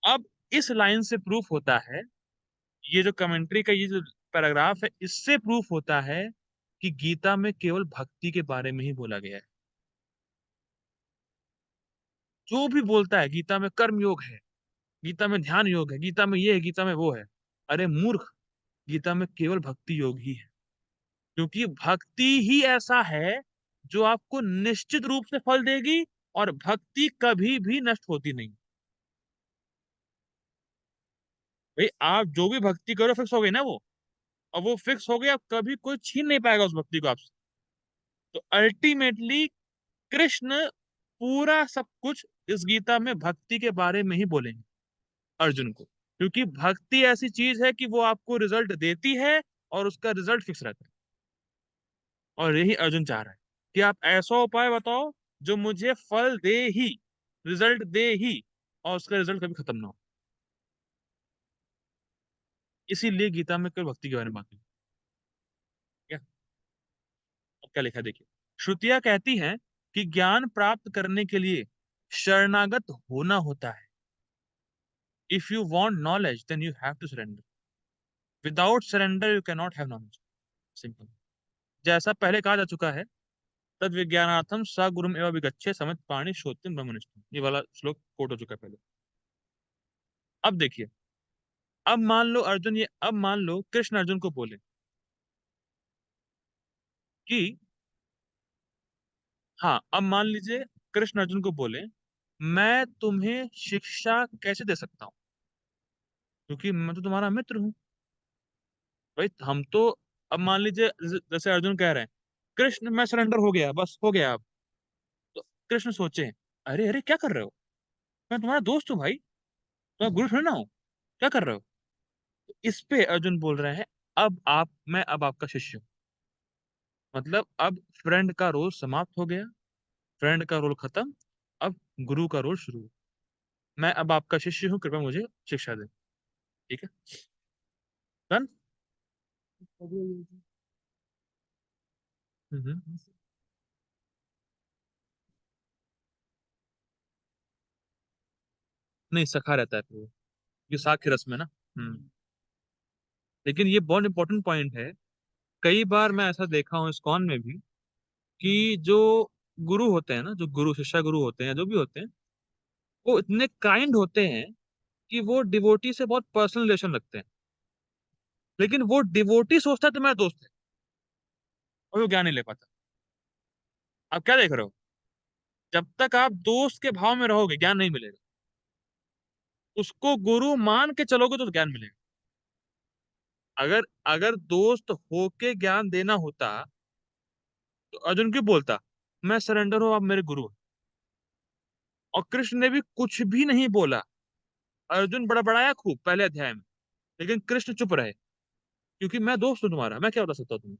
अब इस लाइन से प्रूफ होता है, ये जो कमेंट्री का ये जो पैराग्राफ है, इससे प्रूफ होता है कि गीता में केवल भक्ति के बारे में ही बोला गया है। जो भी बोलता है गीता में कर्म योग है, गीता में ध्यान योग है, गीता में ये है, गीता में वो है, अरे मूर्ख, गीता में केवल भक्ति योग ही है। क्योंकि भक्ति ही ऐसा है जो आपको निश्चित रूप से फल देगी, और भक्ति कभी भी नष्ट होती नहीं। भाई आप जो भी भक्ति करो फिक्स हो गई ना वो, और वो फिक्स हो गई, अब कभी कोई छीन नहीं पाएगा उस भक्ति को आपसे। तो अल्टीमेटली कृष्ण पूरा सब कुछ इस गीता में भक्ति के बारे में ही बोलेंगे अर्जुन को, क्योंकि भक्ति ऐसी चीज है कि वो आपको रिजल्ट देती है, और उसका रिजल्ट फिक्स रहता है। और यही अर्जुन चाह रहा है कि आप ऐसा उपाय बताओ जो मुझे फल दे ही, रिजल्ट दे ही, और उसका रिजल्ट कभी खत्म ना हो। इसीलिए गीता में केवल भक्ति के बारे में बात है। क्या, अब क्या लिखा है देखिए। श्रुतियां कहती हैं कि ज्ञान प्राप्त करने के लिए शरणागत होना होता है। If you want knowledge then you have to surrender, without surrender you can not have knowledge. Simple. जैसा पहले कहा जा चुका है, तद विज्ञानार्थम स गुरुम एवं विगच्छे समित पाणी श्रोत्यम ब्रह्मनिष्ठम, ये वाला श्लोक कोट हो चुका है पहले। अब देखिए, अब मान लो अर्जुन ये, अब मान लो कृष्ण अर्जुन को बोले कि, हाँ अब मान लीजिए कृष्ण अर्जुन को बोले, मैं तुम्हें शिक्षा कैसे दे सकता हूँ, क्योंकि मैं तो तुम्हारा मित्र हूँ। भाई हम तो, अब मान लीजिए जैसे अर्जुन कह रहे हैं, कृष्ण मैं सरेंडर हो गया, बस हो गया अब। तो कृष्ण सोचे, अरे अरे क्या कर रहे हो, मैं तुम्हारा दोस्त हूँ भाई, तुम्हारा गुरु थोड़ी ना हूँ, क्या कर रहे हो। तो इस पे अर्जुन बोल रहे हैं, अब आप, मैं अब आपका शिष्य हूँ, मतलब अब फ्रेंड का रोल समाप्त हो गया, फ्रेंड का रोल खत्म, अब गुरु का रोल शुरू। मैं अब आपका शिष्य हूँ, कृपया मुझे शिक्षा दें। ठीक है, डन। हम्म। नहीं सखा रहता है फिर वो, ये साख्य रस में ना। लेकिन ये बहुत इंपॉर्टेंट पॉइंट है। कई बार मैं ऐसा देखा हूँ इस्कॉन में भी, कि जो गुरु होते हैं ना, जो गुरु शिष्य गुरु होते हैं, जो भी होते हैं, वो इतने काइंड होते हैं कि वो डिवोटी से बहुत पर्सनल रिलेशन रखते हैं। लेकिन वो डिवोटी सोचता है तो मेरा दोस्त है, और वो ज्ञान नहीं ले पाता। आप क्या देख रहे हो, जब तक आप दोस्त के भाव में रहोगे ज्ञान नहीं मिलेगा, उसको गुरु मान के चलोगे तो ज्ञान मिलेगा। अगर अगर दोस्त होके ज्ञान देना होता तो अर्जुन क्यों बोलता, मैं सरेंडर हूं, आप मेरे गुरु हो। और कृष्ण ने भी कुछ भी नहीं बोला। अर्जुन बड़बड़ाया खूब पहले अध्याय में, लेकिन कृष्ण चुप रहे, क्योंकि मैं दोस्त हूं तुम्हारा, मैं क्या बता सकता हूँ तुम्हें।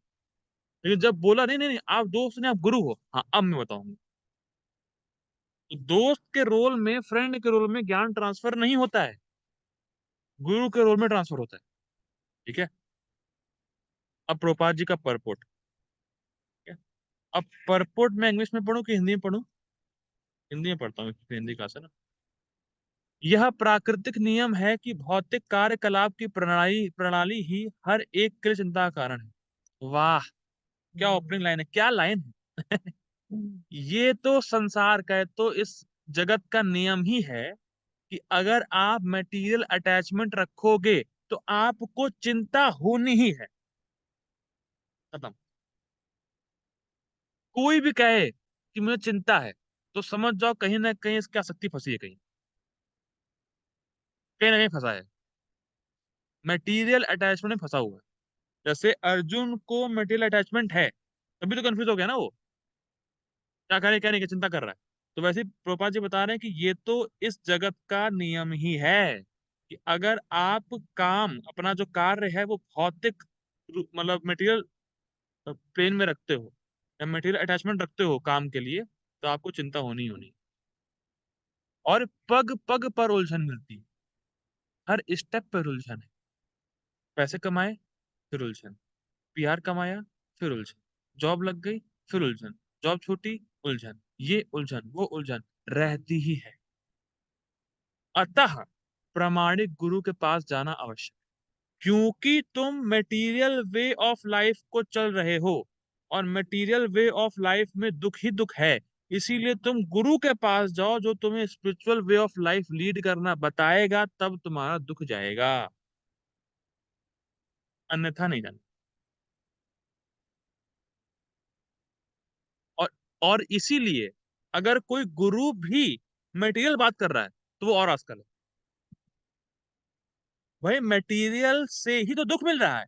लेकिन जब बोला नहीं नहीं नहीं आप दोस्त नहीं आप गुरु हो, हाँ अब मैं बताऊंगा। तो दोस्त के रोल में, फ्रेंड के रोल में ज्ञान ट्रांसफर नहीं होता है, गुरु के रोल में ट्रांसफर होता है। ठीक है। अब प्रभुपाद जी का परपोट। ठीक है। अब परपोट मैं इंग्लिश में पढ़ूं कि हिंदी में पढ़ूं? हिंदी में पढ़ता हूँ, हिंदी का है ना। यह प्राकृतिक नियम है कि भौतिक कार्यकलाप की प्रणाली प्रणाली ही हर एक के लिए चिंता का कारण है। वाह, क्या ओपनिंग लाइन है, क्या लाइन है। ये तो संसार का है, तो इस जगत का नियम ही है कि अगर आप मटेरियल अटैचमेंट रखोगे तो आपको चिंता होनी ही है। खत्म। कोई भी कहे कि मुझे चिंता है, तो समझ जाओ कहीं ना कहीं इसकी आसक्ति फंसी है, कहीं ना कहीं फंसा है, मटेरियल अटैचमेंट में फंसा हुआ है। जैसे अर्जुन को मटेरियल अटैचमेंट है, तभी तो कंफ्यूज हो गया ना वो, क्या करे क्या नहीं, क्या चिंता कर रहा है। तो वैसे ही प्रभुपाद जी बता रहे हैं कि ये तो इस जगत का नियम ही है कि अगर आप काम, अपना जो कार्य है वो भौतिक मतलब मटेरियल प्लेन में रखते हो, या मटेरियल अटैचमेंट रखते हो काम के लिए, तो आपको चिंता होनी ही होनी। और पग पग पर उलझन मिलती है, हर स्टेप पर उलझन है। पैसे कमाए फिर उलझन, पीआर कमाया फिर उलझन, जॉब लग गई फिर उलझन, जॉब छूटी उलझन, ये उलझन वो उलझन रहती ही है। अतः प्रामाणिक गुरु के पास जाना आवश्यक, क्योंकि तुम मटेरियल वे ऑफ लाइफ को चल रहे हो, और मटेरियल वे ऑफ लाइफ में दुख ही दुख है। इसीलिए तुम गुरु के पास जाओ जो तुम्हें spiritual way of life lead करना बताएगा, तब तुम्हारा दुख जाएगा, अन्यथा नहीं जाना। और और इसीलिए अगर कोई गुरु भी मटेरियल बात कर रहा है तो वो और आजकल है। भाई मटेरियल से ही तो दुख मिल रहा है,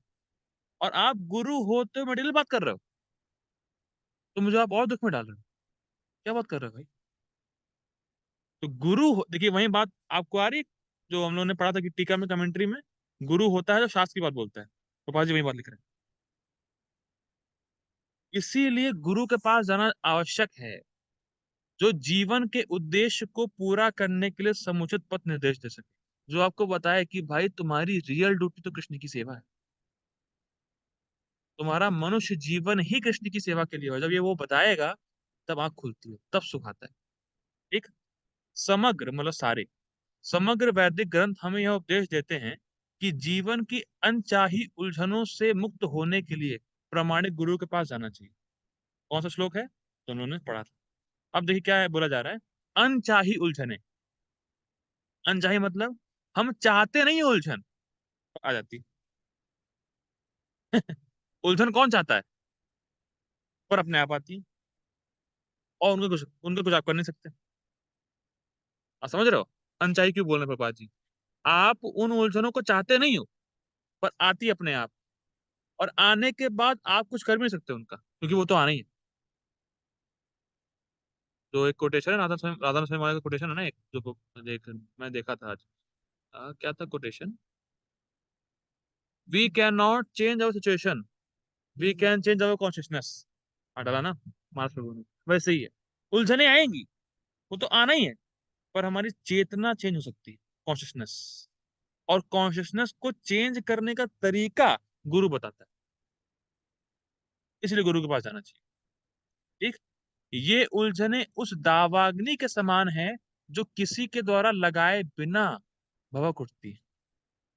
और आप गुरु होते हो मटेरियल बात कर रहे हो, तो मुझे आप और दुख में डाल रहे हो। क्या बात कर रहे हो भाई? तो देखिए वही बात आपको आ रही है, जो हम लोगों ने पढ़ा था कि टीका में, कमेंट्री में, गुरु होता है जो शास्त्र की बात बोलता है। तो पाजी वही बात लिख रहे हैं। इसीलिए गुरु के पास जाना आवश्यक है, जो जीवन के उद्देश्य को पूरा करने के लिए समुचित पथ निर्देश दे सके, जो आपको बताए कि भाई तुम्हारी रियल ड्यूटी तो कृष्ण की सेवा है, तुम्हारा मनुष्य जीवन ही कृष्ण की सेवा के लिए हो। जब ये वो बताएगा तब आंख खुलती है, तब सुख आता है। एक समग्र मतलब सारे समग्र वैदिक ग्रंथ हमें यह उपदेश देते हैं कि जीवन की अनचाही उलझनों से मुक्त होने के लिए प्रामाणिक गुरु के पास जाना चाहिए। कौन सा श्लोक है तो उन्होंने पढ़ा था। अब देखिए क्या है बोला जा रहा है, अनचाही उलझने। अनचाही मतलब हम चाहते नहीं उलझन आ जाती। उलझन कौन चाहता है, पर अपने आप आती है, और उनको कुछ आप कर नहीं सकते। आप समझ रहे हो अनचाही क्यों बोल रहे हैं पापा जी? आप उन उलझनों को चाहते नहीं हो, पर आती अपने आप, और आने के बाद आप कुछ कर भी नहीं सकते उनका, क्योंकि वो तो आना ही है। जो एक कोटेशन है, राधा स्वामी वाला का कोटेशन है ना, एक जो मैं देखा था आज। क्या था quotation? We can not change our situation, we can change our consciousness. डाला ना मार्स प्रभु ने, वैसे ही है। उलझने आएंगी, वो तो आना ही है, पर हमारी चेतना चेंज हो सकती है, कॉन्शियसनेस। और कॉन्शियसनेस को चेंज करने का तरीका गुरु बताता है, इसलिए गुरु के पास जाना चाहिए। ठीक। ये उलझने उस दावाग्नि के समान है जो किसी के द्वारा लगाए बिना भभक उठती है।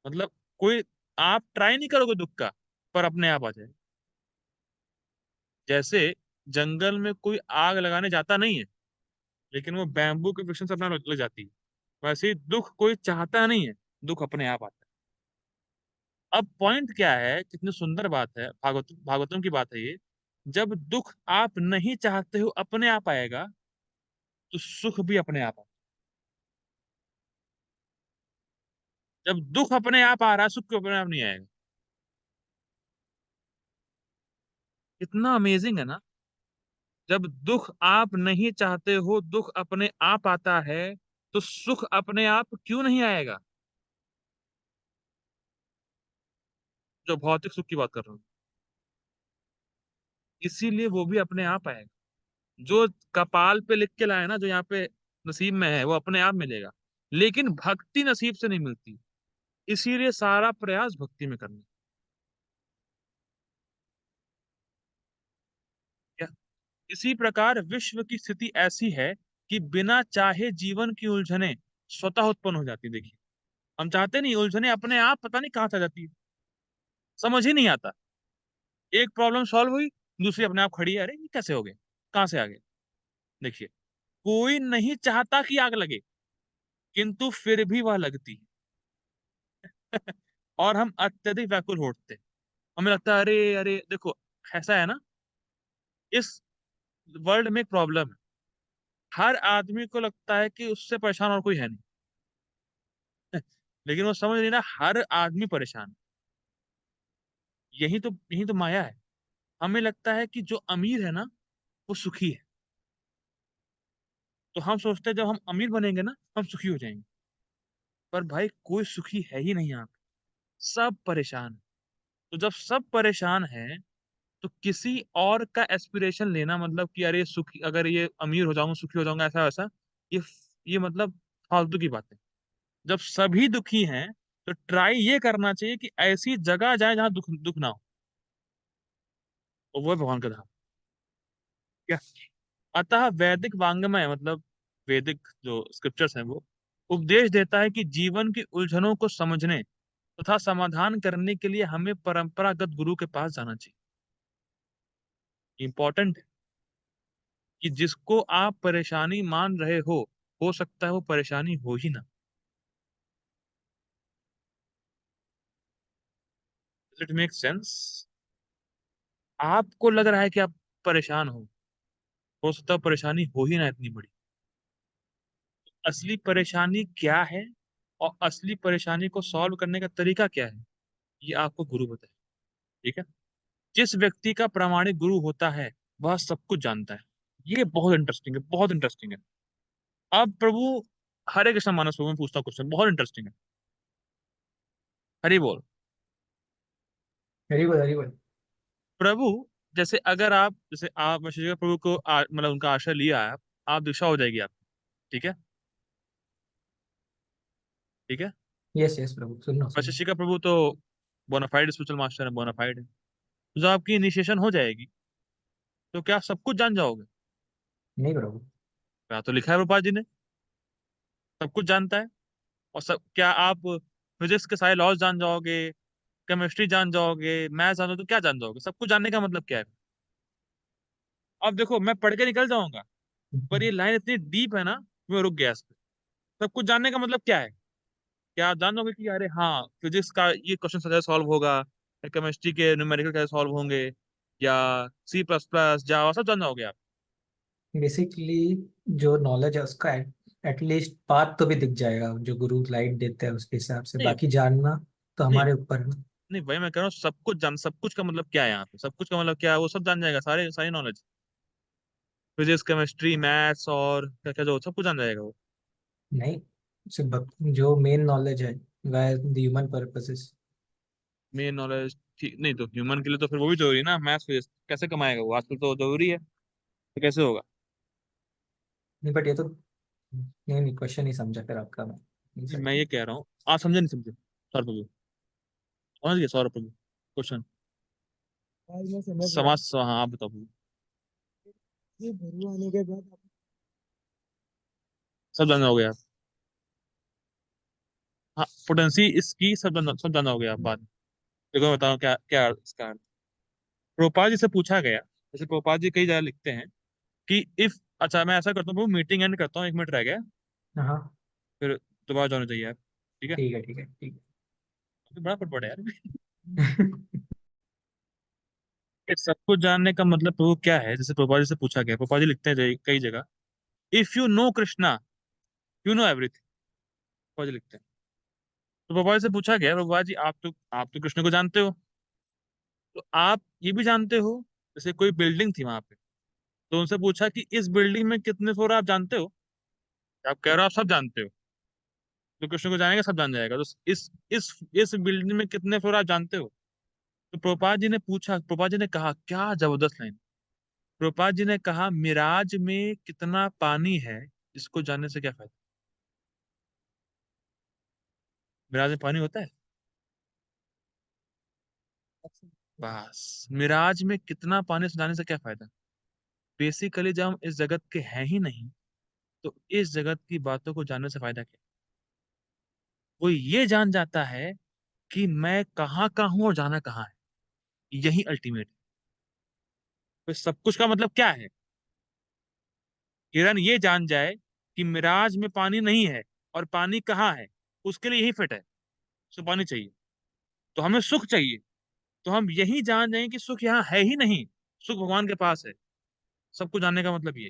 मतलब कोई, आप ट्राई नहीं करोगे दुख का, पर अपने आप आ जाए। जैसे जंगल में कोई आग लगाने जाता नहीं है, लेकिन वो बैम्बू के फ्रिक्शन से अपना लग जाती है। वैसे ही दुख कोई चाहता नहीं है, दुख अपने आप आता है। अब पॉइंट क्या है, कितनी सुंदर बात है, भागवतम की बात है ये। जब दुख आप नहीं चाहते हो अपने आप आएगा, तो सुख भी अपने आप आएगा। जब दुख अपने आप आ रहा है, सुख क्यों अपने आप नहीं आएगा? कितना अमेजिंग है ना। जब दुख आप नहीं चाहते हो, दुख अपने आप आता है, तो सुख अपने आप क्यों नहीं आएगा? जो भौतिक सुख की बात कर रहा हूँ, इसीलिए वो भी अपने आप आएगा। जो कपाल पे लिख के लाए ना, जो यहाँ पे नसीब में है, वो अपने आप मिलेगा। लेकिन भक्ति नसीब से नहीं मिलती, इसीलिए सारा प्रयास भक्ति में करना। क्या? इसी प्रकार विश्व की स्थिति ऐसी है कि बिना चाहे जीवन की उलझने स्वतः उत्पन्न हो जाती। देखिए, हम चाहते नहीं, उलझने अपने आप पता नहीं कहाँ से आ जाती है, समझ ही नहीं आता। एक प्रॉब्लम सॉल्व हुई, दूसरी अपने आप खड़ी है, अरे ये कैसे हो गए, कहाँ से आ गए। देखिए, कोई नहीं चाहता कि आग लगे, किंतु फिर भी वह लगती है। और हम अत्यधिक व्याकुल होते हैं। हमें लगता है अरे अरे, देखो ऐसा है ना, इस वर्ल्ड में एक प्रॉब्लम है। हर आदमी को लगता है कि उससे परेशान और कोई है नहीं। लेकिन वो समझ नहीं ना, हर आदमी परेशान है। यही तो माया है। हमें लगता है कि जो अमीर है ना, वो सुखी है। तो हम सोचते हैं जब हम अमीर बनेंगे ना, हम सुखी हो जाएंगे। पर भाई कोई सुखी है ही नहीं यहाँ पे, सब परेशान है। तो जब सब परेशान है, तो किसी और का एस्पिरेशन लेना, मतलब कि अरे सुखी, अगर ये अमीर हो जाऊंगा, सुखी हो जाऊंगा, ऐसा वैसा, ये ये मतलब फालतू की बात है। जब सभी दुखी हैं, तो ट्राई ये करना चाहिए कि ऐसी जगह जाए जहां दुख दुख ना हो, और वो है भगवान का धाम। क्या? अतः वैदिक वांग्मय, मतलब वैदिक जो स्क्रिप्चर्स हैं, वो उपदेश देता है कि जीवन की उलझनों को समझने तथा समाधान करने के लिए हमें परंपरागत गुरु के पास जाना चाहिए। इंपॉर्टेंट है कि जिसको आप परेशानी मान रहे हो सकता है वो परेशानी हो ही ना। It make sense? आपको लग रहा है कि आप परेशान हो सकता है परेशानी हो ही ना इतनी बड़ी। असली परेशानी क्या है, और असली परेशानी को सॉल्व करने का तरीका क्या है, ये आपको गुरु बताए। ठीक है? जिस व्यक्ति का प्रामाणिक गुरु होता है, वह सब कुछ जानता है। ये बहुत इंटरेस्टिंग है, बहुत इंटरेस्टिंग है। अब प्रभु, हरे कृष्ण मानस प्रभु में पूछता हूँ क्वेश्चन, बहुत इंटरेस्टिंग है। हरि बोल। Very good very good. प्रभु, जैसे आप वशिष्ठ प्रभु को मतलब उनका आश्रय लिया है, आप दीक्षा हो जाएगी आप। ठीक है? ठीक है? यस यस प्रभु, सुन सुन। वशिष्ठ का प्रभु तो बोनाफाइड स्पिरिचुअल मास्टर है, बोनाफाइड है। तो जब आपकी इनिशिएशन हो जाएगी, तो क्या आप सब कुछ जान जाओगे? नहीं प्रभु। क्या तो लिखा है प्रभुपाद जी ने, सब कुछ जानता है। और सब क्या आप फिजिक्स के सारे लॉज जान जाओगे, केमिस्ट्री जान जाओगे, मैथ्स जान जाओगे, तो क्या जान जाओगे? सब कुछ जानने का मतलब क्या है? अब देखो, मैं पढ़ के निकल जाऊंगा, पर ये लाइन इतनी डीप है ना, मैं रुक गया इस पे। सब कुछ जानने का मतलब क्या है? क्या आप जान जाओगे कि अरे हाँ, फिजिक्स का ये क्वेश्चन कैसे सॉल्व होगा, या केमिस्ट्री के न्यूमेरिकल कैसे सॉल्व होंगे, या C++ जावा, सब जान जाओगे आप? बेसिकली जो नॉलेज है उसका एटलीस्ट पाथ तो भी दिख जाएगा, जो गुरु लाइट देते हैं उसके हिसाब से। नहीं बाकी जानना तो नहीं हमारे ऊपर है ना। नहीं भाई, मैं कह रहा हूँ सब कुछ का मतलब क्या है यहाँ पे, सब कुछ का मतलब क्या है, वो सब जान जाएगा, सारे सारी नॉलेज, फिजिक्स केमिस्ट्री मैथ्स और क्या क्या, जो सब कुछ जान जाएगा वो। नहीं, सिर्फ जो मेन नॉलेज है वह ह्यूमन पर्पसेस। मेन नॉलेज ठीक नहीं, तो ह्यूमन के लिए तो फिर वो भी जरूरी है ना, मैथ्स फिजिक्स कैसे कमाएगा वो, आजकल तो जरूरी है, तो कैसे होगा? नहीं बट ये तो, नहीं नहीं, क्वेश्चन नहीं समझा फिर आपका मैं, नहीं नहीं, सही। मैं ये कह रहा हूँ, आप समझे नहीं समझे? सौरभ प्रभु, समझ गए सौरभ प्रभु क्वेश्चन? आज मैं समझ गया। समाज, हाँ आप बताओ प्रभु। ये गुरु आने के बाद सब जाना हो गया आप? हाँ, पोटेंसी इसकी सब जाना हो गया आप बात। देखो मैं बताऊँ क्या क्या इसका अर्थ। प्रोपा जी से पूछा गया, जैसे प्रोपा जी कई जगह लिखते हैं कि इफ, अच्छा मैं ऐसा करता हूँ प्रभु, मीटिंग एंड करता हूँ, 1 मिनट रह गया, हाँ फिर दोबारा जाना चाहिए आप। ठीक है? ठीक है ठीक है ठीक तो बड़ा फटफट है यार। है। ये सब कुछ जानने का मतलब प्रभु क्या है, जैसे प्रभुपाद जी से पूछा गया, प्रभुपाद जी लिखते हैं कई जगह, if you know Krishna, you know everything. Prabhupada ji लिखते हैं। तो प्रभुपाद जी से पूछा गया, प्रभुपाद जी आप तो कृष्ण को जानते हो, तो आप ये भी जानते हो, जैसे कोई बिल्डिंग थी वहां पे, तो उनसे पूछा कि इस बिल्डिंग में कितने फ्लोर आप जानते हो? आप कह रहे हो आप सब जानते हो, तो कृष्ण को जानेगा, सब जान जाएगा, तो इस बिल्डिंग में कितने फ्लोर आप जानते हो? तो प्रभुपाद जी ने पूछा, प्रभुपाद जी ने कहा, क्या जबरदस्त लाइन। प्रभुपाद जी ने कहा, मिराज में कितना पानी है इसको जानने से क्या फायदा? मिराज में पानी होता है? बस मिराज में कितना पानी से जाने से क्या फायदा? बेसिकली जब हम इस जगत के हैं ही नहीं, तो इस जगत की बातों को जानने से फायदा क्या? वो ये जान जाता है कि मैं कहाँ का हूं और जाना कहाँ है। यही अल्टीमेट। तो सब कुछ का मतलब क्या है? हिरन ये जान जाए कि मिराज में पानी नहीं है और पानी कहाँ है, उसके लिए यही फिट है। उसको पानी चाहिए। तो हमें सुख चाहिए, तो हम यही जान जाएं कि सुख यहाँ है ही नहीं, सुख भगवान के पास है। सब कुछ जानने का मतलब ये।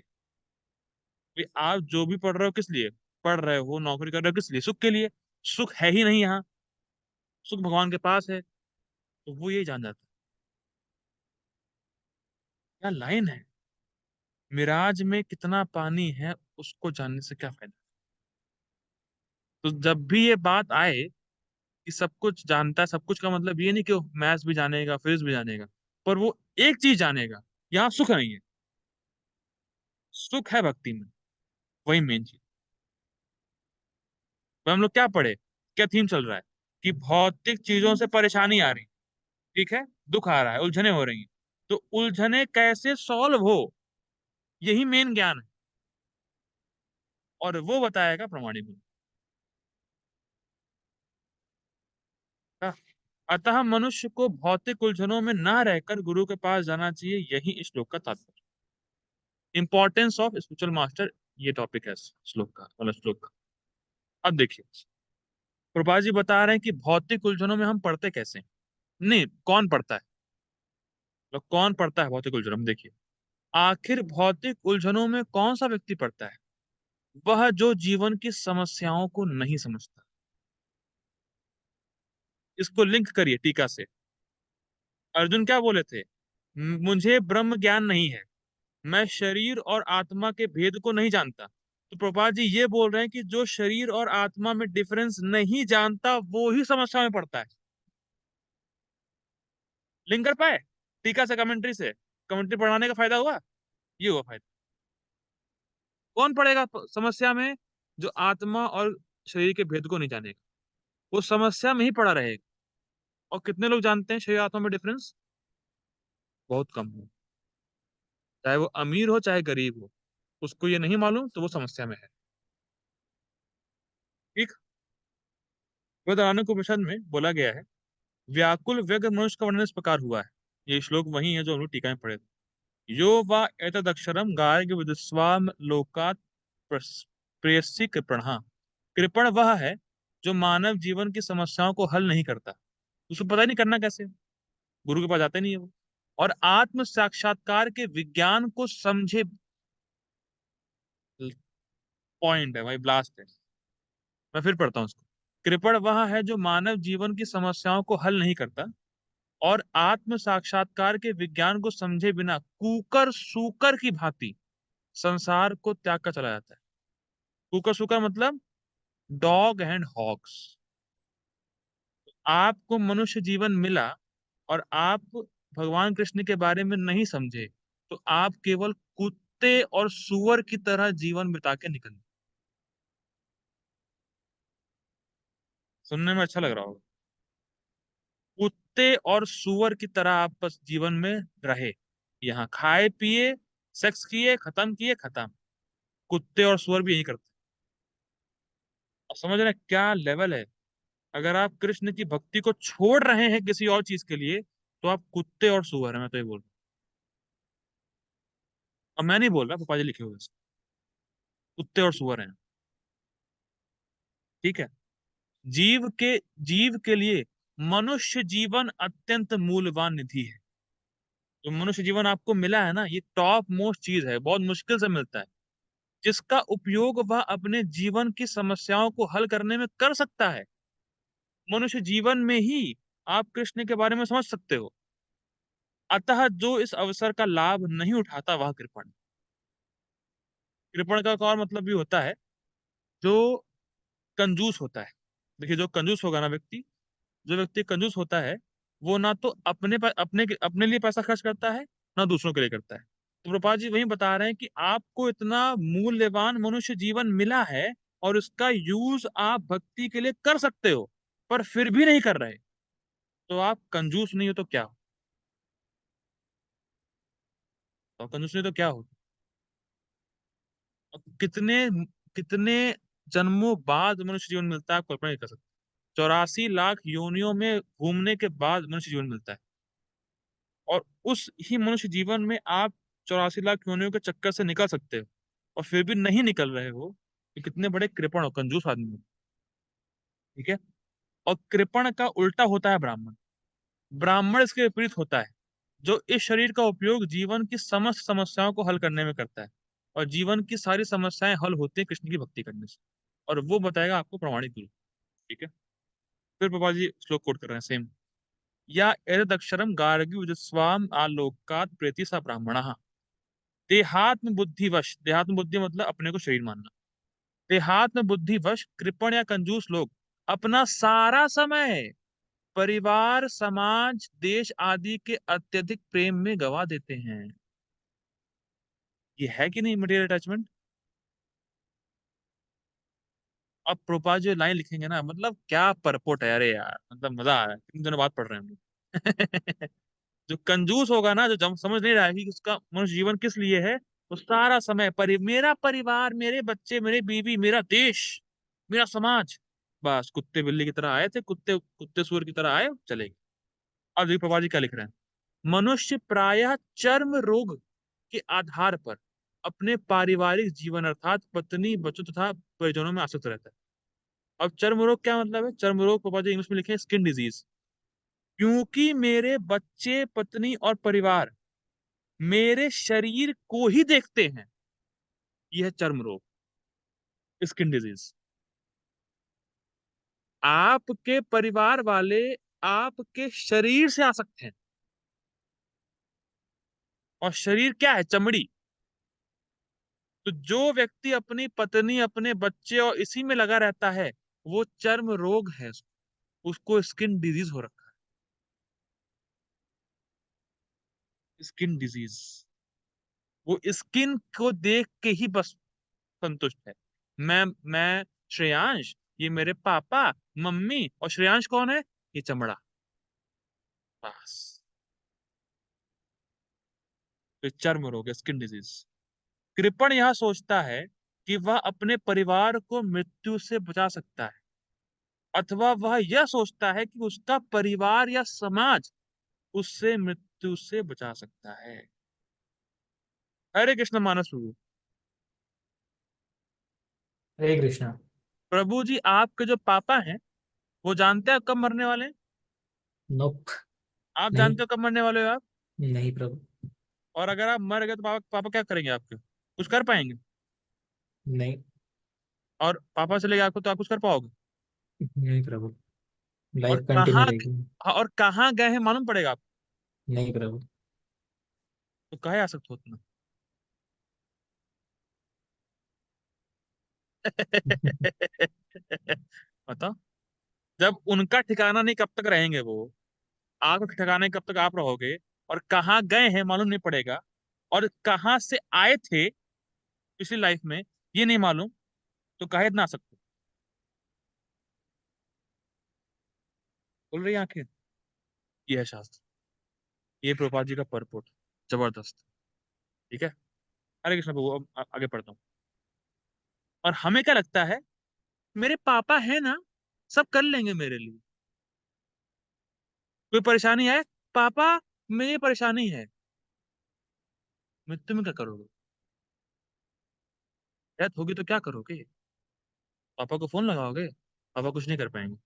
भाई आप जो भी पढ़ रहे हो किस लिए पढ़ रहे हो, नौकरी कर रहे हो किस लिए? सुख के लिए। सुख है ही नहीं यहाँ, सुख भगवान के पास है। तो वो ये जान जाता है। क्या लाइन है! मिराज में कितना पानी है उसको जानने से क्या फायदा? तो जब भी ये बात आए कि सब कुछ जानता है, सब कुछ का मतलब ये नहीं कि वो मैथ्स भी जानेगा, फिजिक्स भी जानेगा, पर वो एक चीज जानेगा, यहाँ सुख नहीं है। सुख है भक्ति में, वही मेन चीज। तो हम लोग क्या पढ़े, क्या थीम चल रहा है कि भौतिक चीजों से परेशानी आ रही, ठीक है, दुख आ रहा है, उलझने हो रही हैं। तो उलझने कैसे सॉल्व हो, यही मेन ज्ञान है। और वो बताएगा प्रमाणिक गुरु। हाँ, अतः मनुष्य को भौतिक उलझनों में ना रहकर गुरु के पास जाना चाहिए, यही इस श्लोक का तात्पर्य। इंपॉर्टेंस ऑफ स्पिरिचुअल मास्टर, ये टॉपिक है श्लोक का, मतलब श्लोक का। अब देखिए, प्रभुपाद जी बता रहे हैं कि भौतिक उलझनों में हम पढ़ते कैसे हैं? नहीं, कौन पढ़ता है, तो कौन पढ़ता है भौतिक उलझनों में? देखिए, आखिर भौतिक उलझनों में कौन सा व्यक्ति पढ़ता है? वह जो जीवन की समस्याओं को नहीं समझता। इसको लिंक करिए टीका से। अर्जुन क्या बोले थे? मुझे ब्रह्म ज्ञान नहीं है, मैं शरीर और आत्मा के भेद को नहीं जानता। तो प्रभुपाद जी ये बोल रहे हैं कि जो शरीर और आत्मा में डिफरेंस नहीं जानता, वो ही समस्या में पड़ता है। लिंक कर पाए टीका से, कमेंट्री से? कमेंट्री पढ़ाने का फायदा हुआ? ये हुआ फायदा। कौन पड़ेगा समस्या में? जो आत्मा और शरीर के भेद को नहीं जानेगा, वो समस्या में ही पड़ा रहेगा। और कितने लोग जानते हैं शरीर आत्मा में डिफरेंस? बहुत कम है। चाहे वो अमीर हो चाहे गरीब हो, उसको ये नहीं मालूम तो वो समस्या में है। ठीक। उपनिषद में बोला गया है, व्याकुल व्यग्र मनुष्य का वर्णन इस प्रकार हुआ है। ये श्लोक वही है जो हम लोग टीका में पढ़े थे। यो वा एतदक्षरम गार्ग्य विदुष्वाम लोकात् प्रेयसी कृपणः। कृपण वह है जो मानव जीवन की समस्याओं को हल नहीं करता, उसको पता ही नहीं करना कैसे, गुरु के पास जाते नहीं है वो। और आत्म साक्षात्कार के विज्ञान को समझे, पॉइंट है भाई, ब्लास्ट है। मैं फिर पढ़ता हूँ उसको। कृपण वह है जो मानव जीवन की समस्याओं को हल नहीं करता और आत्म साक्षात्कार के विज्ञान को समझे बिना कुकर सूकर की भांति संसार को त्याग कर चला जाता है। कुकर सूकर मतलब डॉग एंड हॉग्स। आपको मनुष्य जीवन मिला और आप भगवान कृष्ण के बारे में नहीं समझे, तो आप केवल कुत्ते और सुअर की तरह जीवन बिता के निकल। सुनने में अच्छा लग रहा होगा। कुत्ते और सुअर की तरह आप बस जीवन में रहे, यहाँ खाए पिए, सेक्स किए, खत्म किए, खत्म। कुत्ते और सुअर भी यही करते हैं। अब समझ रहे हैं क्या लेवल है? अगर आप कृष्ण की भक्ति को छोड़ रहे हैं किसी और चीज के लिए, तो आप कुत्ते और सुअर हैं, मैं तो ये बोल रहा हूं। अब मैं नहीं बोल रहा, पापा जी लिखे हुए हैं, कुत्ते और सुअर हैं। ठीक है। जीव के जीव के लिए मनुष्य जीवन अत्यंत मूल्यवान निधि है। जो मनुष्य जीवन आपको मिला है ना, ये टॉप मोस्ट चीज है, बहुत मुश्किल से मिलता है, जिसका उपयोग वह अपने जीवन की समस्याओं को हल करने में कर सकता है। मनुष्य जीवन में ही आप कृष्ण के बारे में समझ सकते हो। अतः जो इस अवसर का लाभ नहीं उठाता वह कृपण। कृपण का एक और मतलब भी होता है, जो कंजूस होता है। देखिए, जो कंजूस होगा ना व्यक्ति, जो व्यक्ति कंजूस होता है, वो ना तो अपने लिए पैसा खर्च करता है, ना दूसरों के लिए करता है। तो प्रभुपाद जी वही बता रहे हैं कि आपको इतना मूल्यवान मनुष्य जीवन मिला है और उसका यूज आप भक्ति के लिए कर सकते हो, पर फिर भी नहीं कर रहे, तो आप कंजूस नहीं हो तो क्या हो? तो कंजूस नहीं तो क्या हो? और कितने कितने जन्मों बाद मनुष्य जीवन मिलता है, आप कल्पना नहीं कर सकते। 84 लाख योनियों में घूमने के बाद मनुष्य जीवन मिलता है, और उस ही मनुष्य जीवन में आप 84 लाख योनियों के चक्कर से निकल सकते हो, और फिर भी नहीं निकल रहे हो, तो कितने बड़े कृपण हो, कंजूस आदमी हो। ठीक है। और कृपण का उल्टा होता है ब्राह्मण। ब्राह्मण इसके विपरीत होता है, जो इस शरीर का उपयोग जीवन की समस्त समस्याओं को हल करने में करता है, और जीवन की सारी समस्याएं हल होती है कृष्ण की भक्ति करने से, और वो बताएगा आपको प्रमाणिक गुरु। ठीक है। फिर बाबा जी श्लोक कोट कर रहे हैं सेम। या एतदक्षरम गार्गी उजस्वाम आलोकात प्रेति सा ब्राह्मण। देहात्म बुद्धिवश, देहात्म बुद्धि मतलब अपने को शरीर मानना, देहात्म बुद्धिवश कृपण या कंजूस लोग अपना सारा समय परिवार, समाज, देश आदि के अत्यधिक प्रेम में गवा देते हैं। ये है कि नहीं मटेरियल अटैचमेंट? अब प्रोपा जो लाइन लिखेंगे ना, मतलब क्या परपोट है, अरे यार मतलब मजा आ रहा है, 3 दिनों बाद पढ़ रहे हैं हम लोग। जो कंजूस होगा ना, जो समझ नहीं रहा है कि उसका मनुष्य जीवन किस लिए है, तो सारा समय मेरा परिवार, मेरे बच्चे, मेरे बीवी, मेरा देश, मेरा समाज, बस कुत्ते बिल्ली की तरह आए थे, कुत्ते कुत्ते सूअर की तरह आए, चले गए। अब देखिए प्रभा जी क्या लिख रहे हैं। मनुष्य प्रायः चर्म रोग के आधार पर अपने पारिवारिक जीवन अर्थात पत्नी, बच्चों तथा परिजनों में आसक्त रहता है। अब चर्म रोग क्या मतलब है? चर्म रोग पापा जी इंग्लिश में लिखे स्किन डिजीज। क्योंकि मेरे बच्चे, पत्नी और परिवार मेरे शरीर को ही देखते हैं, यह चर्म रोग, स्किन डिजीज। आपके परिवार वाले आपके शरीर से आसक्त हैं, और शरीर क्या है? चमड़ी। तो जो व्यक्ति अपनी पत्नी, अपने बच्चे और इसी में लगा रहता है, वो चर्म रोग है, उसको स्किन डिजीज हो रखा है, स्किन डिजीज। वो स्किन को देख के ही बस संतुष्ट है। मैं श्रेयांश, ये मेरे पापा, मम्मी, और श्रेयांश कौन है? ये चमड़ा, बस। तो चर्म रोग है, स्किन डिजीज। कृपण यह सोचता है कि वह अपने परिवार को मृत्यु से बचा सकता है, अथवा वह यह सोचता है कि उसका परिवार या समाज उससे मृत्यु से बचा सकता है। हरे कृष्ण मानस प्रभु। हरे कृष्णा। प्रभु जी आपके जो पापा हैं, वो जानते हैं आप कब मरने वाले हैं? नोप। आप नहीं। जानते हो कब मरने वाले हो आप? नहीं प्रभु। और अगर आप मर गए तो पापा पापा क्या करेंगे आपके? कुछ कर पाएंगे? नहीं। और पापा चले गए आपको तो आप कुछ कर पाओगे? नहीं प्रभु। और लाइफ कंटिन्यू रहेगी। कहाँ गए हैं मालूम पड़ेगा आपको? नहीं प्रभु। तो काहे आ सकते हो उतना? बताओ। जब उनका ठिकाना नहीं, कब तक रहेंगे वो? आपका ठिकाने कब तक आप रहोगे? और कहाँ गए हैं मालूम नहीं पड़ेगा, और कहाँ से आए थे पिछली लाइफ में ये नहीं मालूम, तो काहे इतना आ सकते हो? बोल रही आंखें। ये है शास्त्र, ये प्रभुपाद जी का परपोट, जबरदस्त। ठीक है। हरे कृष्ण प्रभु, अब आगे पढ़ता हूँ। और हमें क्या लगता है, मेरे पापा है ना, सब कर लेंगे मेरे लिए। कोई परेशानी है, पापा मेरी परेशानी है, मृत्यु में क्या करोगे? डेथ होगी तो क्या करोगे? पापा को फोन लगाओगे? पापा कुछ नहीं कर पाएंगे,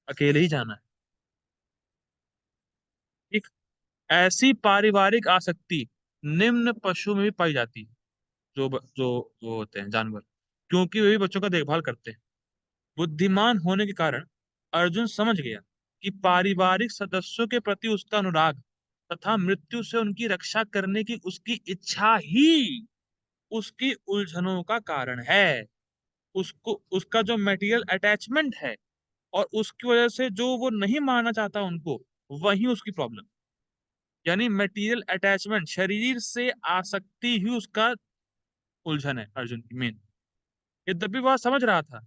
अकेले ही जाना है। ठीक। ऐसी पारिवारिक आसक्ति निम्न पशु में भी पाई जाती है, जो वो होते हैं जानवर, क्योंकि वे भी बच्चों का देखभाल करते हैं। बुद्धिमान होने के कारण अर्जुन समझ गया कि पारिवारिक सदस्यों के प्रति उसका अनुराग तथा मृत्यु से उनकी रक्षा करने की उसकी इच्छा ही उसकी उलझनों का कारण है। उसको उसका जो मेटीरियल अटैचमेंट है, और उसकी वजह से जो वो नहीं मानना चाहता उनको, वही उसकी प्रॉब्लम। यानी मटेरियल अटैचमेंट, शरीर से आसक्ति ही उसका उलझन है अर्जुन की मेन। यद्यपि वह समझ रहा था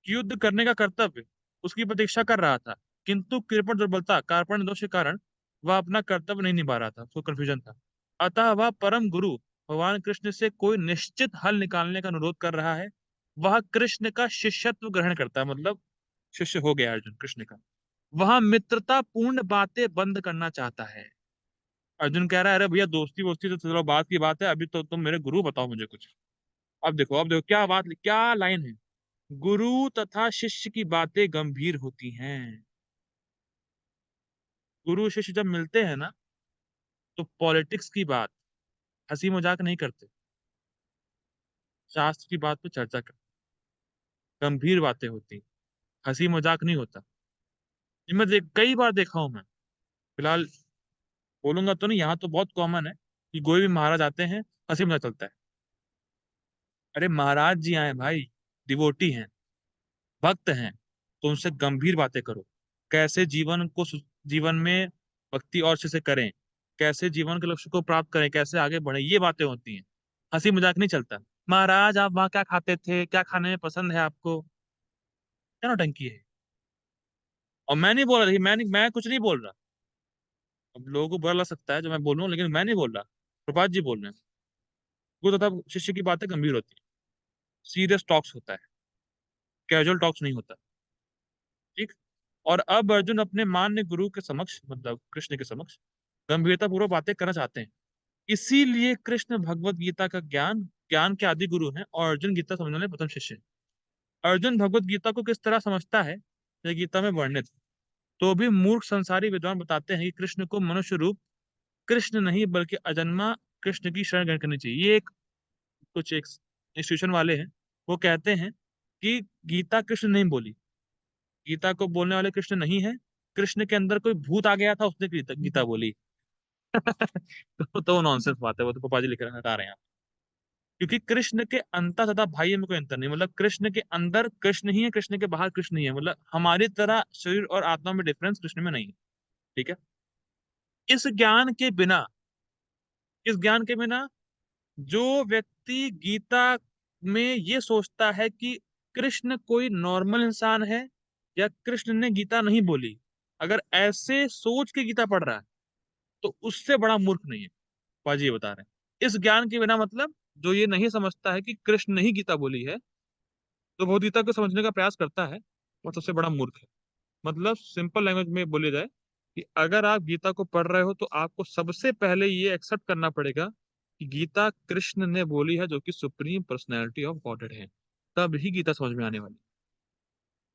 कि युद्ध करने का कर्तव्य उसकी प्रतीक्षा कर रहा था, किंतु कृपण दुर्बलता, कार्पण्य दोष के कारण वह अपना कर्तव्य नहीं निभा रहा था, उसको कंफ्यूजन था। अतः वह परम गुरु भगवान कृष्ण से कोई निश्चित हल निकालने का अनुरोध कर रहा है। वह कृष्ण का शिष्यत्व ग्रहण करता है, मतलब शिष्य हो गया अर्जुन कृष्ण का। वह मित्रता पूर्ण बातें बंद करना चाहता है। अर्जुन कह रहा है, अरे भैया दोस्ती वोस्ती तो चलो बात की बात है, अभी तो तुम मेरे गुरु बताओ मुझे कुछ। अब देखो क्या बात, क्या लाइन है। गुरु तथा शिष्य की बातें गंभीर होती हैं। गुरु शिष्य जब मिलते हैं ना, तो पॉलिटिक्स की बात, हंसी मजाक नहीं करते, शास्त्र की बात पे चर्चा करते, गंभीर बातें होती, हंसी मजाक नहीं होता। ये मैं कई बार देखा हूं मैं। फिलहाल बोलूंगा तो नहीं, यहाँ तो बहुत कॉमन है कि कोई भी महाराज आते हैं, हंसी मजाक चलता है। अरे महाराज जी आए भाई, डिवोटी हैं, भक्त हैं, तो उनसे गंभीर बातें करो। कैसे जीवन में भक्ति और अच्छे से करें, कैसे जीवन के लक्ष्य को प्राप्त करें, कैसे आगे बढ़े, ये बातें होती हैं। हंसी मजाक नहीं चलता। महाराज आप वहाँ क्या खाते थे, क्या खाने में पसंद है आपको, क्या नौटंकी है। और मैं नहीं बोल रहा, मैं कुछ नहीं बोल रहा। अब लोगों को बुरा लग सकता है जो मैं बोल रहा हूँ, लेकिन मैं नहीं बोल रहा, प्रभात जी बोल रहे हैं। गुरु तथा शिष्य की बातें गंभीर होती है, सीरियस टॉक्स होता है, कैजुअल टॉक्स नहीं होता। ठीक। और अब अर्जुन अपने मान्य गुरु के समक्ष, मतलब कृष्ण के समक्ष, गंभीरता पूर्वक बातें करना चाहते हैं। इसीलिए कृष्ण भगवत गीता का ज्ञान ज्ञान के आदि गुरु हैं और अर्जुन गीता समझने वाले प्रथम शिष्य हैं। अर्जुन भगवत गीता को किस तरह समझता है, यह गीता में वर्णित। तो भी मूर्ख संसारी विद्वान बताते हैं कि कृष्ण को मनुष्य रूप कृष्ण नहीं बल्कि अजन्मा कृष्ण की शरण ग्रहण करनी चाहिए। ये कुछ एक इंस्टीट्यूशन वाले हैं, वो कहते हैं कि गीता कृष्ण नहीं बोली, गीता को बोलने वाले कृष्ण नहीं है, कृष्ण के अंदर कोई भूत आ गया था, उसने गीता बोली। तो नॉनसेंस बात है, वो तो पापा जी लिख रहे हटा रहे हैं। क्योंकि कृष्ण के अंतर तथा बाह्य में कोई अंतर नहीं, मतलब कृष्ण के अंदर कृष्ण ही है, कृष्ण के बाहर कृष्ण ही है, मतलब हमारी तरह शरीर और आत्मा में डिफरेंस कृष्ण में नहीं है। ठीक है। इस ज्ञान के बिना इस ज्ञान के बिना जो व्यक्ति गीता में ये सोचता है कि कृष्ण कोई नॉर्मल इंसान है या कृष्ण ने गीता नहीं बोली, अगर ऐसे सोच के गीता पढ़ रहा है, तो उससे बड़ा मूर्ख नहीं है। बाजी ये बता रहे हैं, इस ज्ञान के बिना, मतलब जो ये नहीं समझता है कि कृष्ण ने ही गीता बोली है, तो वो गीता को समझने का प्रयास करता है, वो सबसे बड़ा मूर्ख है। मतलब सिंपल लैंग्वेज में बोले जाए कि अगर आप गीता को पढ़ रहे हो, तो आपको सबसे पहले ये एक्सेप्ट करना पड़ेगा कि गीता कृष्ण ने बोली है, जो कि सुप्रीम पर्सनैलिटी ऑफ गॉडेड है। तब ही गीता समझ में आने वाली,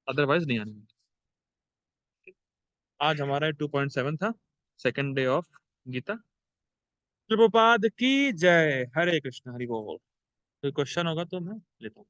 अदरवाइज नहीं आने वाली। आज हमारा 2.7 था, second day of Gita. Prabhupada की जय। हरे कृष्ण, हरि बोल। कोई क्वेश्चन होगा तो मैं लेता हूँ।